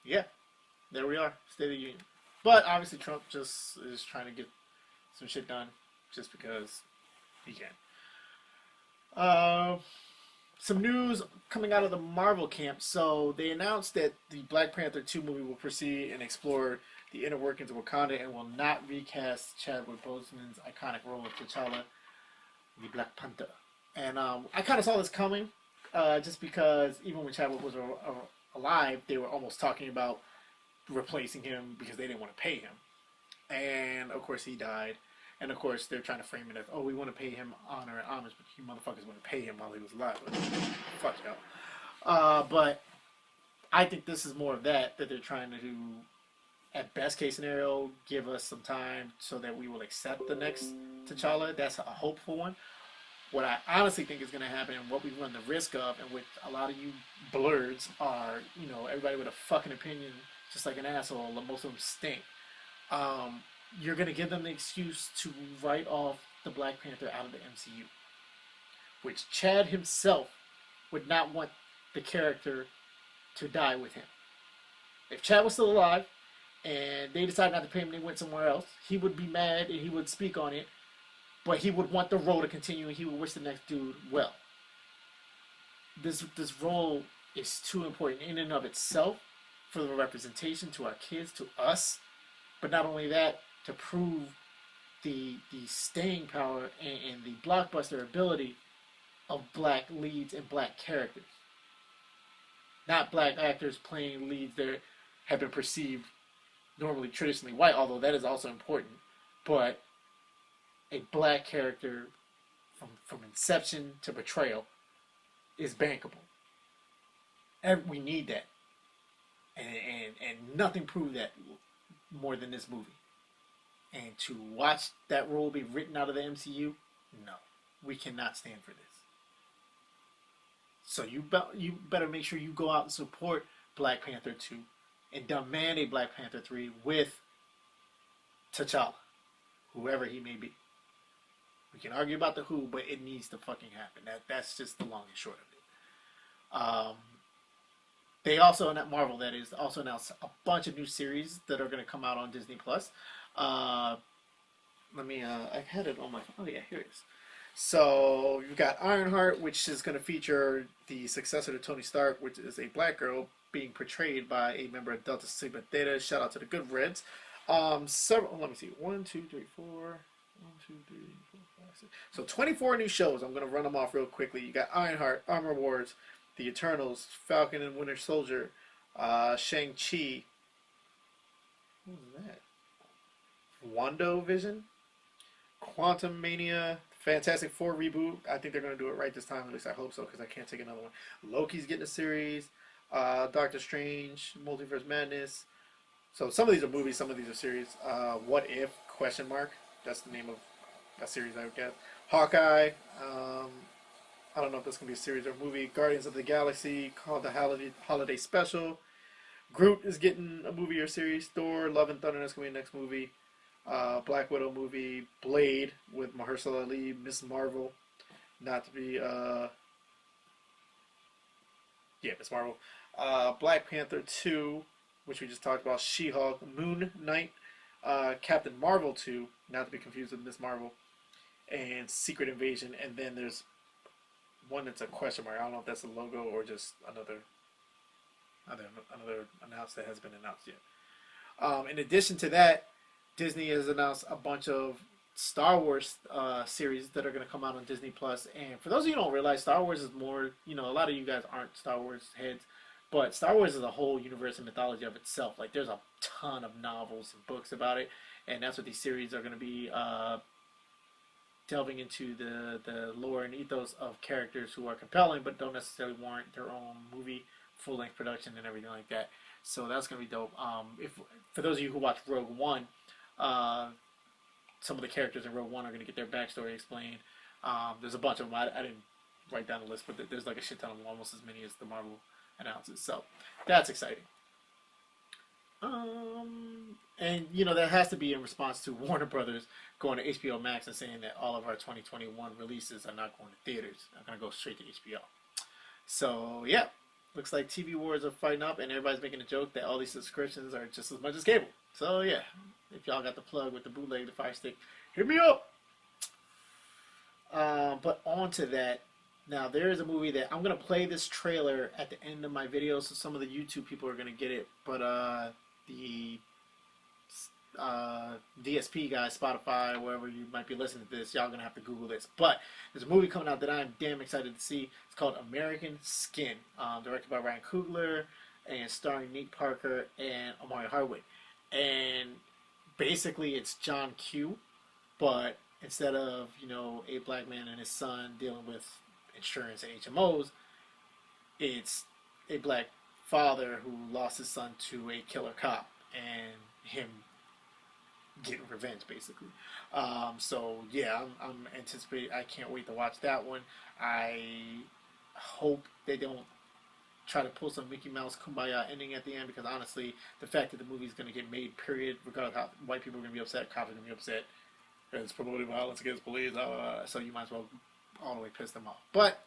Yeah, there we are, State of the Union. But obviously Trump just is trying to get some shit done just because he can. Some news coming out of the Marvel camp. So they announced that the Black Panther 2 movie will proceed and explore the inner workings of Wakanda and will not recast Chadwick Boseman's iconic role of T'Challa, the Black Panther. And I kind of saw this coming just because even when Chadwick was alive, they were almost talking about replacing him because they didn't want to pay him. And of course he died. And of course they're trying to frame it as, oh, we want to pay him honor and homage, but you motherfuckers want to pay him while he was alive. Fuck y'all. But I think this is more of that they're trying to do, at best case scenario, give us some time so that we will accept the next T'Challa. That's a hopeful one. What I honestly think is going to happen, and what we run the risk of, and what a lot of you blurs are, everybody with a fucking opinion, just like an asshole, most of them stink. You're going to give them the excuse to write off the Black Panther out of the MCU. Which Chad himself would not want the character to die with him. If Chad was still alive, and they decided not to pay him, they went somewhere else, he would be mad and he would speak on it. But he would want the role to continue, and he would wish the next dude well. This role is too important in and of itself for the representation to our kids, to us. But not only that, to prove the staying power and the blockbuster ability of black leads and black characters. Not black actors playing leads that have been perceived normally traditionally white, although that is also important. But a black character from inception to betrayal is bankable. And we need that. And nothing proved that more than this movie. And to watch that role be written out of the MCU, no. We cannot stand for this. So you better make sure you go out and support Black Panther 2 and demand a Black Panther 3 with T'Challa, whoever he may be. We can argue about the who, but it needs to fucking happen. That's just the long and short of it. They also, Marvel that is, also announced a bunch of new series that are going to come out on Disney+. I had it on my, oh yeah, here it is. So, you've got Ironheart, which is going to feature the successor to Tony Stark, which is a black girl being portrayed by a member of Delta Sigma Theta. Shout out to the good Reds. Let me see. 1, 2, 3, 4. 1, 2, 3, 4, 5, 6. So 24 new shows. I'm going to run them off real quickly. You got Ironheart, Armor Wars, The Eternals, Falcon and Winter Soldier, Shang-Chi. What was that? WandaVision, Quantum Mania, Fantastic Four reboot. I think they're going to do it right this time. At least I hope so, because I can't take another one. Loki's getting a series. Doctor Strange, Multiverse Madness. So some of these are movies, some of these are series. What If? ? That's the name of a series, I would guess. Hawkeye. I don't know if that's going to be a series or a movie. Guardians of the Galaxy, called the Holiday Special. Groot is getting a movie or series. Thor, Love and Thunder, that's going to be the next movie. Black Widow movie. Blade with Mahershala Ali. Miss Marvel. Not to be... Miss Marvel. Black Panther 2, which we just talked about. She-Hulk. Moon Knight. Captain Marvel 2, not to be confused with Miss Marvel, and Secret Invasion, and then there's one that's a question mark. I don't know if that's a logo or just another announced that hasn't been announced yet. In addition to that, Disney has announced a bunch of Star Wars series that are going to come out on Disney Plus. And for those of you who don't realize, Star Wars is more, a lot of you guys aren't Star Wars heads, but Star Wars is a whole universe and mythology of itself. Like, there's a ton of novels and books about it, and that's what these series are going to be delving into the lore and ethos of characters who are compelling but don't necessarily warrant their own movie, full-length production, and everything like that. So that's going to be dope. For those of you who watched Rogue One, some of the characters in Rogue One are going to get their backstory explained. There's a bunch of them. I didn't write down the list, but there's like a shit ton of them, almost as many as the Marvel announces. So that's exciting. And that has to be in response to Warner Brothers going to HBO Max and saying that all of our 2021 releases are not going to theaters. They're going to go straight to HBO. So yeah, looks like TV wars are fighting up, and everybody's making a joke that all these subscriptions are just as much as cable. So yeah, if y'all got the plug with the bootleg, the Fire Stick, hit me up. But on to that. Now, there is a movie that I'm going to play this trailer at the end of my video, so some of the YouTube people are going to get it. But the DSP guys, Spotify, wherever you might be listening to this, y'all going to have to Google this. But there's a movie coming out that I'm damn excited to see. It's called American Skin, directed by Ryan Coogler and starring Nate Parker and Omari Hardwick. And basically it's John Q, but instead of, a black man and his son dealing with insurance and HMOs, it's a black father who lost his son to a killer cop and him getting revenge, basically. So yeah, I'm anticipating. I can't wait to watch that one. I hope they don't try to pull some Mickey Mouse Kumbaya ending at the end, because honestly, the fact that the movie is going to get made, period, regardless of how white people are going to be upset, cops are going to be upset, it's promoting violence against police, so you might as well all the way piss them off. But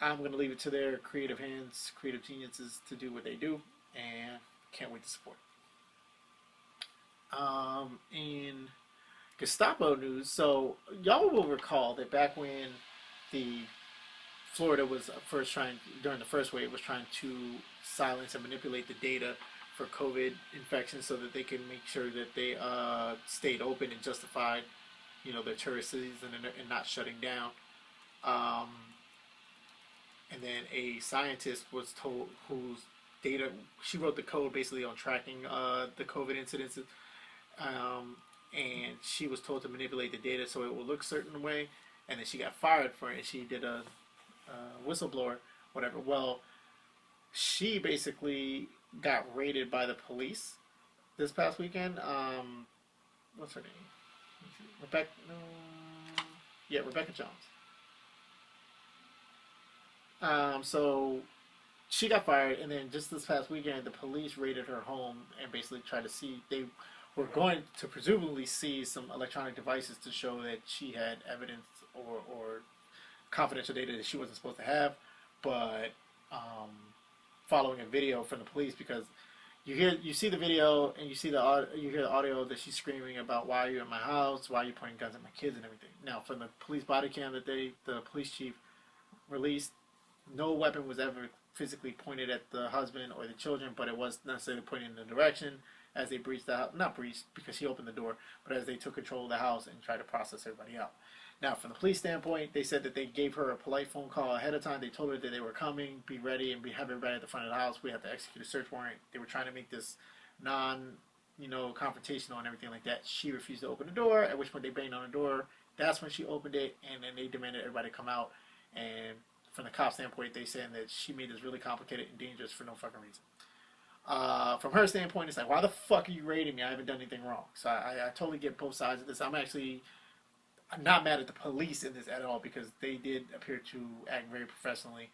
I'm going to leave it to their creative hands, creative geniuses, to do what they do, and can't wait to support. In Gestapo news, so y'all will recall that back when the Florida was during the first wave, was trying to silence and manipulate the data for COVID infections so that they can make sure that they stayed open and justified, their tourist cities and not shutting down. And then a scientist was told, whose data, she wrote the code basically on tracking the COVID incidences, and she was told to manipulate the data so it will look a certain way, and then she got fired for it, and she did a whistleblower, whatever. Well, she basically got raided by the police this past weekend. What's her name? Rebecca Jones. So she got fired, and then just this past weekend, the police raided her home and basically tried to see. They were going to presumably seize some electronic devices to show that she had evidence or confidential data that she wasn't supposed to have, but following a video from the police, because you see the video and you hear the audio that she's screaming about, why are you in my house, why are you pointing guns at my kids and everything. Now, from the police body cam that the police chief released, no weapon was ever physically pointed at the husband or the children, but it was necessarily pointing in the direction as they breached the house. Not breached because he opened the door, but as they took control of the house and tried to process everybody out. Now, from the police standpoint, they said that they gave her a polite phone call ahead of time. They told her that they were coming, be ready, and have everybody at the front of the house. We have to execute a search warrant. They were trying to make this confrontational and everything like that. She refused to open the door, at which point they banged on the door. That's when she opened it, and then they demanded everybody come out. And from the cop standpoint, they saying that she made this really complicated and dangerous for no fucking reason. From her standpoint, it's like, why the fuck are you raiding me? I haven't done anything wrong. So I totally get both sides of this. I'm not mad at the police in this at all, because they did appear to act very professionally,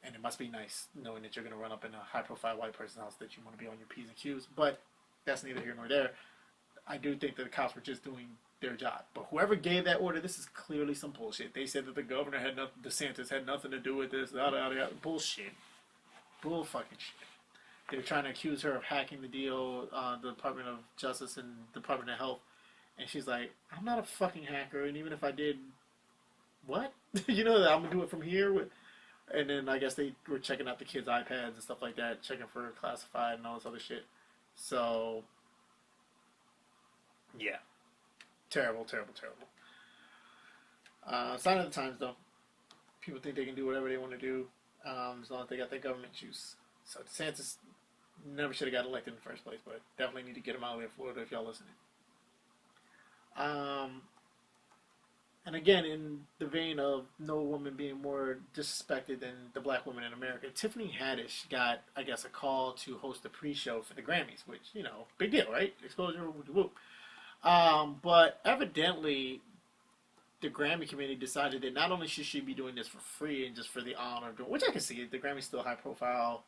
and it must be nice knowing that you're going to run up in a high-profile white person's house that you want to be on your P's and Q's, but that's neither here nor there. I do think that the cops were just doing their job. But whoever gave that order, this is clearly some bullshit. They said that the governor had nothing, DeSantis had nothing to do with this, bullshit. Bull fucking shit. they're trying to accuse her of hacking the deal, the Department of Justice and Department of Health, and she's like, I'm not a fucking hacker, and even if I did, what? You know, I'm gonna do it from here with. And then I guess they were checking out the kids' iPads and stuff like that, checking for classified and all this other shit. So, yeah. Terrible, terrible, terrible. Sign of the times, though. People think they can do whatever they want to do as long as they got their government juice. So DeSantis never should have got elected in the first place, but definitely need to get him out of there, Florida, if y'all listening. And again, in the vein of no woman being more disrespected than the black woman in America, Tiffany Haddish got, I guess, a call to host a pre-show for the Grammys, which, you know, big deal, right? Exposure, whoop. But evidently, the Grammy committee decided that not only should she be doing this for free and just for the honor of doing, which I can see, the Grammy's still high profile.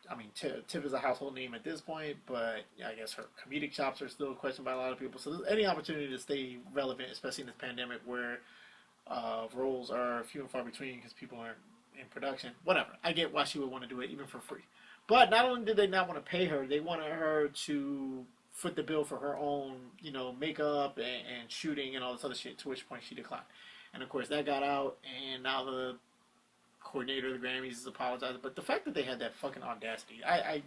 I mean, Tiff is a household name at this point, but yeah, I guess her comedic chops are still questioned by a lot of people. So there's any opportunity to stay relevant, especially in this pandemic where roles are few and far between because people aren't in production. Whatever. I get why she would want to do it even for free. But not only did they not want to pay her, they wanted her to foot the bill for her own, you know, makeup and shooting and all this other shit, to which point she declined. And of course that got out, and now the coordinator of the Grammys is apologizing. But the fact that they had that fucking audacity, I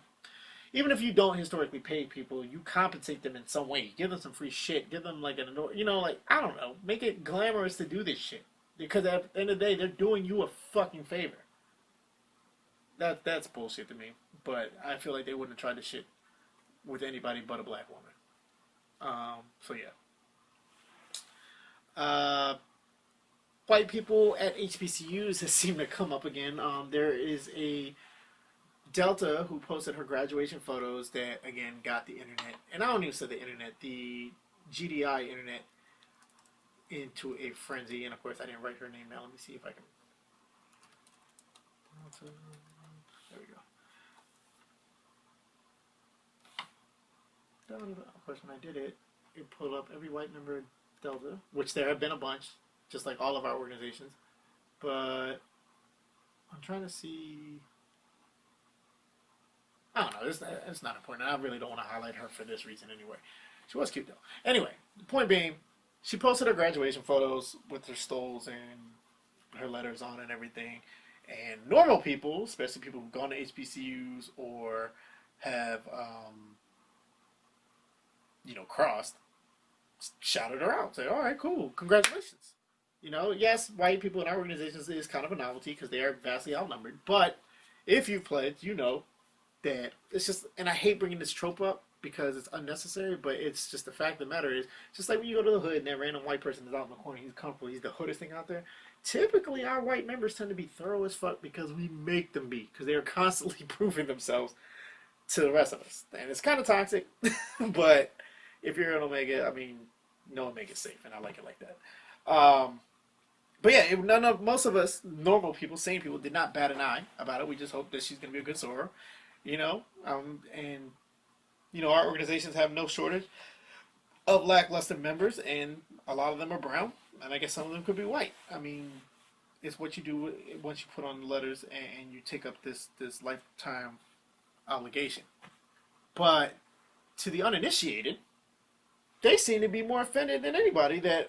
even if you don't historically pay people, you compensate them in some way. Give them some free shit. Give them like you know, like, I don't know, make it glamorous to do this shit. Because at the end of the day, they're doing you a fucking favor. That's bullshit to me. But I feel like they wouldn't have tried this shit with anybody but a black woman. So yeah. White people at HBCUs has seemed to come up again. There is a Delta who posted her graduation photos that, again, got the internet, and I don't even say the internet, the GDI internet, into a frenzy. And of course, I didn't write her name down. Let me see if I can. There we go. Of course, when I did it, it pulled up every white member of Delta, which there have been a bunch, just like all of our organizations. But I'm trying to see. I don't know. It's not important. I really don't want to highlight her for this reason anyway. She was cute, though. Anyway, the point being, she posted her graduation photos with her stoles and her letters on and everything. And normal people, especially people who've gone to HBCUs or have, crossed, shouted her out. Say, all right, cool. Congratulations. You know, yes, white people in our organizations is kind of a novelty because they are vastly outnumbered. But if you've pledged, you know that it's just, and I hate bringing this trope up because it's unnecessary, but it's just the fact of the matter is, just like when you go to the hood and that random white person is out in the corner, he's comfortable, he's the hoodest thing out there. Typically, our white members tend to be thorough as fuck because we make them be, because they are constantly proving themselves to the rest of us. And it's kind of toxic, but if you're an Omega, I mean, no Omega's safe, and I like it like that. But yeah, most of us, normal people, sane people, did not bat an eye about it. We just hope that she's going to be a good soror, you know, and, you know, our organizations have no shortage of lackluster members, and a lot of them are brown, and I guess some of them could be white. I mean, it's what you do once you put on the letters and you take up this lifetime obligation. But to the uninitiated, they seem to be more offended than anybody that,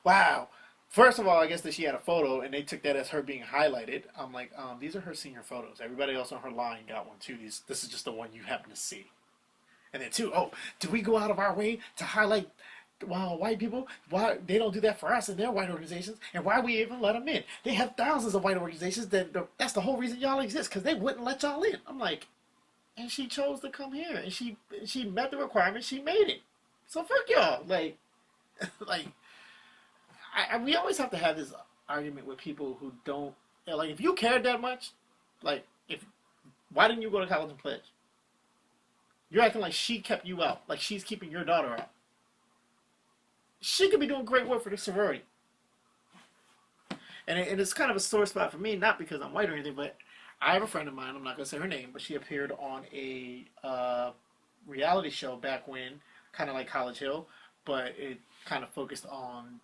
wow. First of all, I guess that she had a photo, and they took that as her being highlighted. I'm like, these are her senior photos. Everybody else on her line got one too. This is just the one you happen to see. And then two, do we go out of our way to highlight white people? Why they don't do that for us in their white organizations? And why we even let them in? They have thousands of white organizations that's the whole reason y'all exist, because they wouldn't let y'all in. I'm like, and she chose to come here, and she met the requirements. She made it. So fuck y'all. Like. We always have to have this argument with people who don't, like, if you cared that much, like, why didn't you go to college and pledge? You're acting like she kept you out, like she's keeping your daughter out. She could be doing great work for the sorority. And it's kind of a sore spot for me, not because I'm white or anything, but I have a friend of mine, I'm not going to say her name, but she appeared on a reality show back when, kind of like College Hill, but it kind of focused on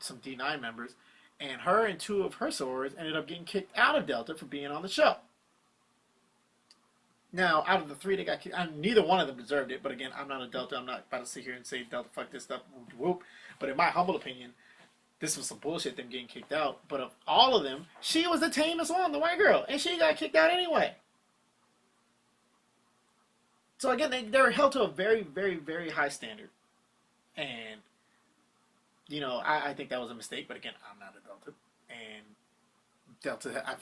some D9 members, and her and two of her sorors ended up getting kicked out of Delta for being on the show. Now, out of the 3 that got kicked, neither one of them deserved it. But again, I'm not a Delta. I'm not about to sit here and say Delta fuck this stuff. Whoop. But in my humble opinion, this was some bullshit, them getting kicked out. But of all of them, she was the tamest one, the white girl. And she got kicked out anyway. So again, they were held to a very, very, very high standard. And, you know, I think that was a mistake. But again, I'm not a Delta. And Delta,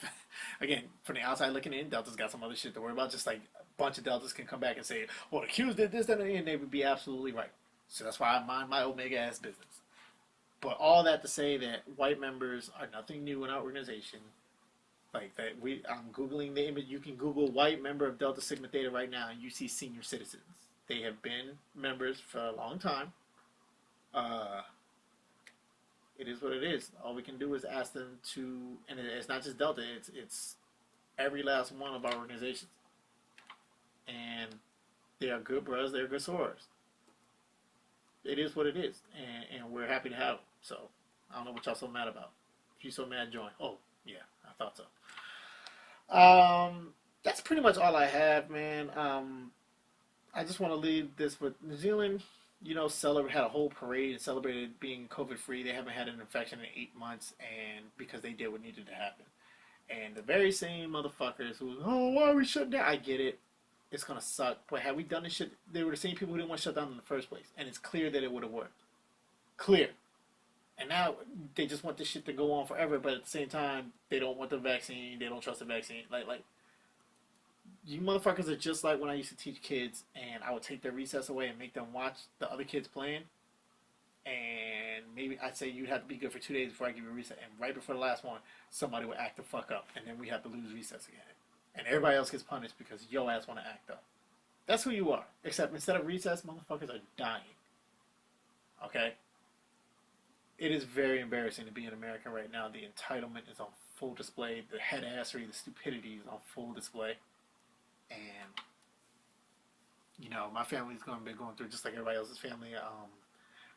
again, from the outside looking in, Delta's got some other shit to worry about. Just like a bunch of Deltas can come back and say, well, the Qs did this, that, and they would be absolutely right. So that's why I mind my Omega ass business. But all that to say that white members are nothing new in our organization. Like that, I'm Googling the image. You can Google white member of Delta Sigma Theta right now, and you see senior citizens. They have been members for a long time. It is what it is. All we can do is ask them to, and it's not just Delta. It's every last one of our organizations. And they are good brothers. They're good sorors. It is what it is, and we're happy to have them. So I don't know what y'all so mad about. If you so mad, join. Oh yeah, I thought so. That's pretty much all I have, man. I just want to leave this with New Zealand. You know, had a whole parade and celebrated being COVID-free. They haven't had an infection in 8 months, and because they did what needed to happen. And the very same motherfuckers who, why are we shutting down? I get it. It's going to suck. But had we done this shit, they were the same people who didn't want to shut down in the first place. And it's clear that it would have worked. Clear. And now they just want this shit to go on forever, but at the same time, they don't want the vaccine. They don't trust the vaccine. Like, you motherfuckers are just like when I used to teach kids, and I would take their recess away and make them watch the other kids playing. And maybe I'd say you'd have to be good for 2 days before I give you a recess. And right before the last one, somebody would act the fuck up, and then we have to lose recess again. And everybody else gets punished because your ass want to act up. That's who you are. Except instead of recess, motherfuckers are dying. Okay? It is very embarrassing to be an American right now. The entitlement is on full display. The head-assery, the stupidity is on full display. And, you know, my family's going to be going through just like everybody else's family.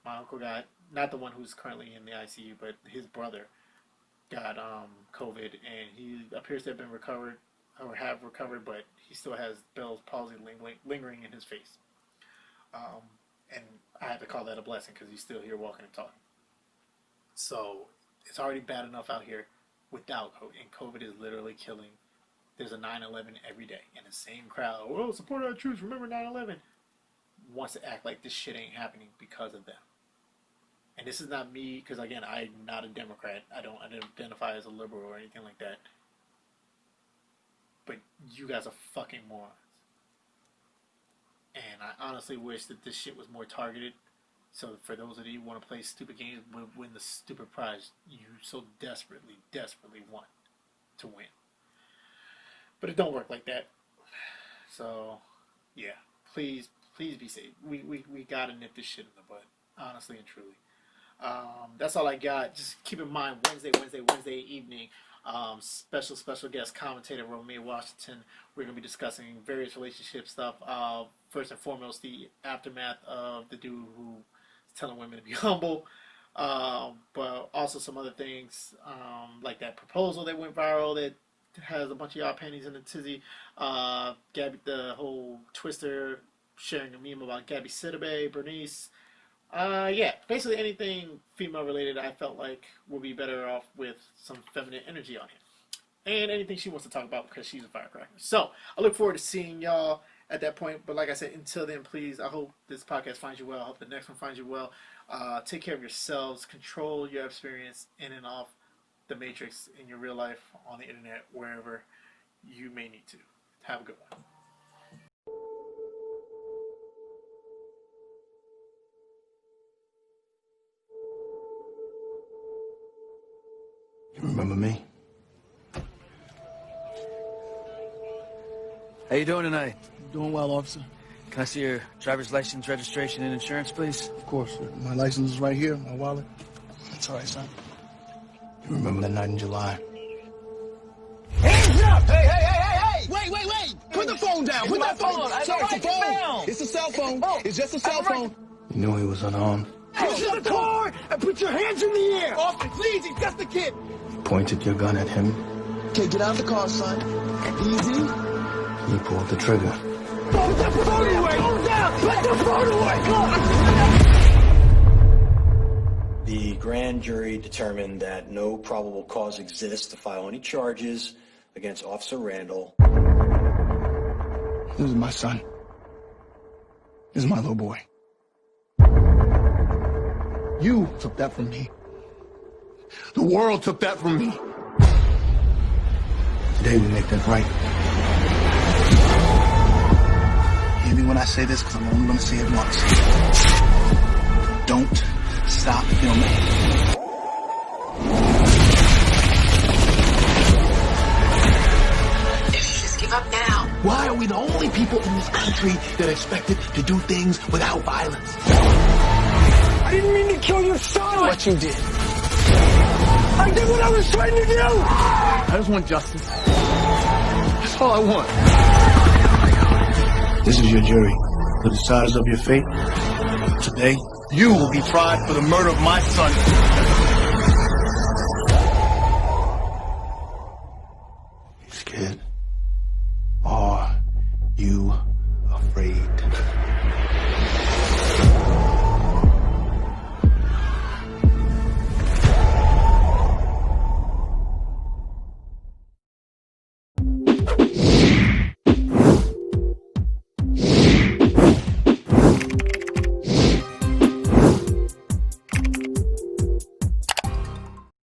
My uncle got, not the one who's currently in the ICU, but his brother got COVID, and he appears to have been recovered, or have recovered, but he still has Bell's palsy lingering in his face. And I have to call that a blessing because he's still here walking and talking. So it's already bad enough out here without COVID, and COVID is literally killing. There's a 9/11 every day, and the same crowd, well, support our troops, remember 9/11, wants to act like this shit ain't happening because of them. And this is not me, because again, I'm not a Democrat. I don't identify as a liberal or anything like that. But you guys are fucking morons. And I honestly wish that this shit was more targeted. So for those of you who want to play stupid games, win the stupid prize you so desperately, desperately want to win. But it don't work like that. So, yeah. Please be safe. We gotta nip this shit in the bud. Honestly and truly. That's all I got. Just keep in mind, Wednesday evening, special guest commentator Romeia Washington. We're going to be discussing various relationship stuff. First and foremost, the aftermath of the dude who is telling women to be humble. But also some other things, like that proposal that went viral that has a bunch of y'all panties in a tizzy. Gabby, the whole Twister sharing a meme about Gabby Sidibe, Bernice. Yeah, basically anything female related I felt like would be better off with some feminine energy on it. And anything she wants to talk about because she's a firecracker. So, I look forward to seeing y'all at that point. But like I said, until then, please, I hope this podcast finds you well. I hope the next one finds you well. Take care of yourselves. Control your experience in and off the matrix in your real life, on the internet, wherever you may need to. Have a good one. You remember me? How you doing tonight? Doing well, officer. Can I see your driver's license, registration, and insurance, please? Of course, sir. My license is right here, my wallet. That's all right, son. You remember that night in July? Hands up! Hey! Wait! Put the phone down! Put that phone down! Sorry, it's a phone! It's a cell phone! It's just a cell phone! You knew he was unarmed. Get to the car and put your hands in the air! Officer, please, he's just a kid! You pointed your gun at him. Okay, get out of the car, son. Easy. He pulled the trigger. Put the phone away! Put the phone away! The grand jury determined that no probable cause exists to file any charges against Officer Randall. This is my son. This is my little boy. You took that from me. The world took that from me. Today we make that right. Hear me when I say this, because I'm only going to say it once. Don't stop filming. Just give up now. Why are we the only people in this country that are expected to do things without violence? I didn't mean to kill your son! What you did. I did what I was trying to do! I just want justice. That's all I want. This is your jury. The deciders of your fate. Today, you will be tried for the murder of my son.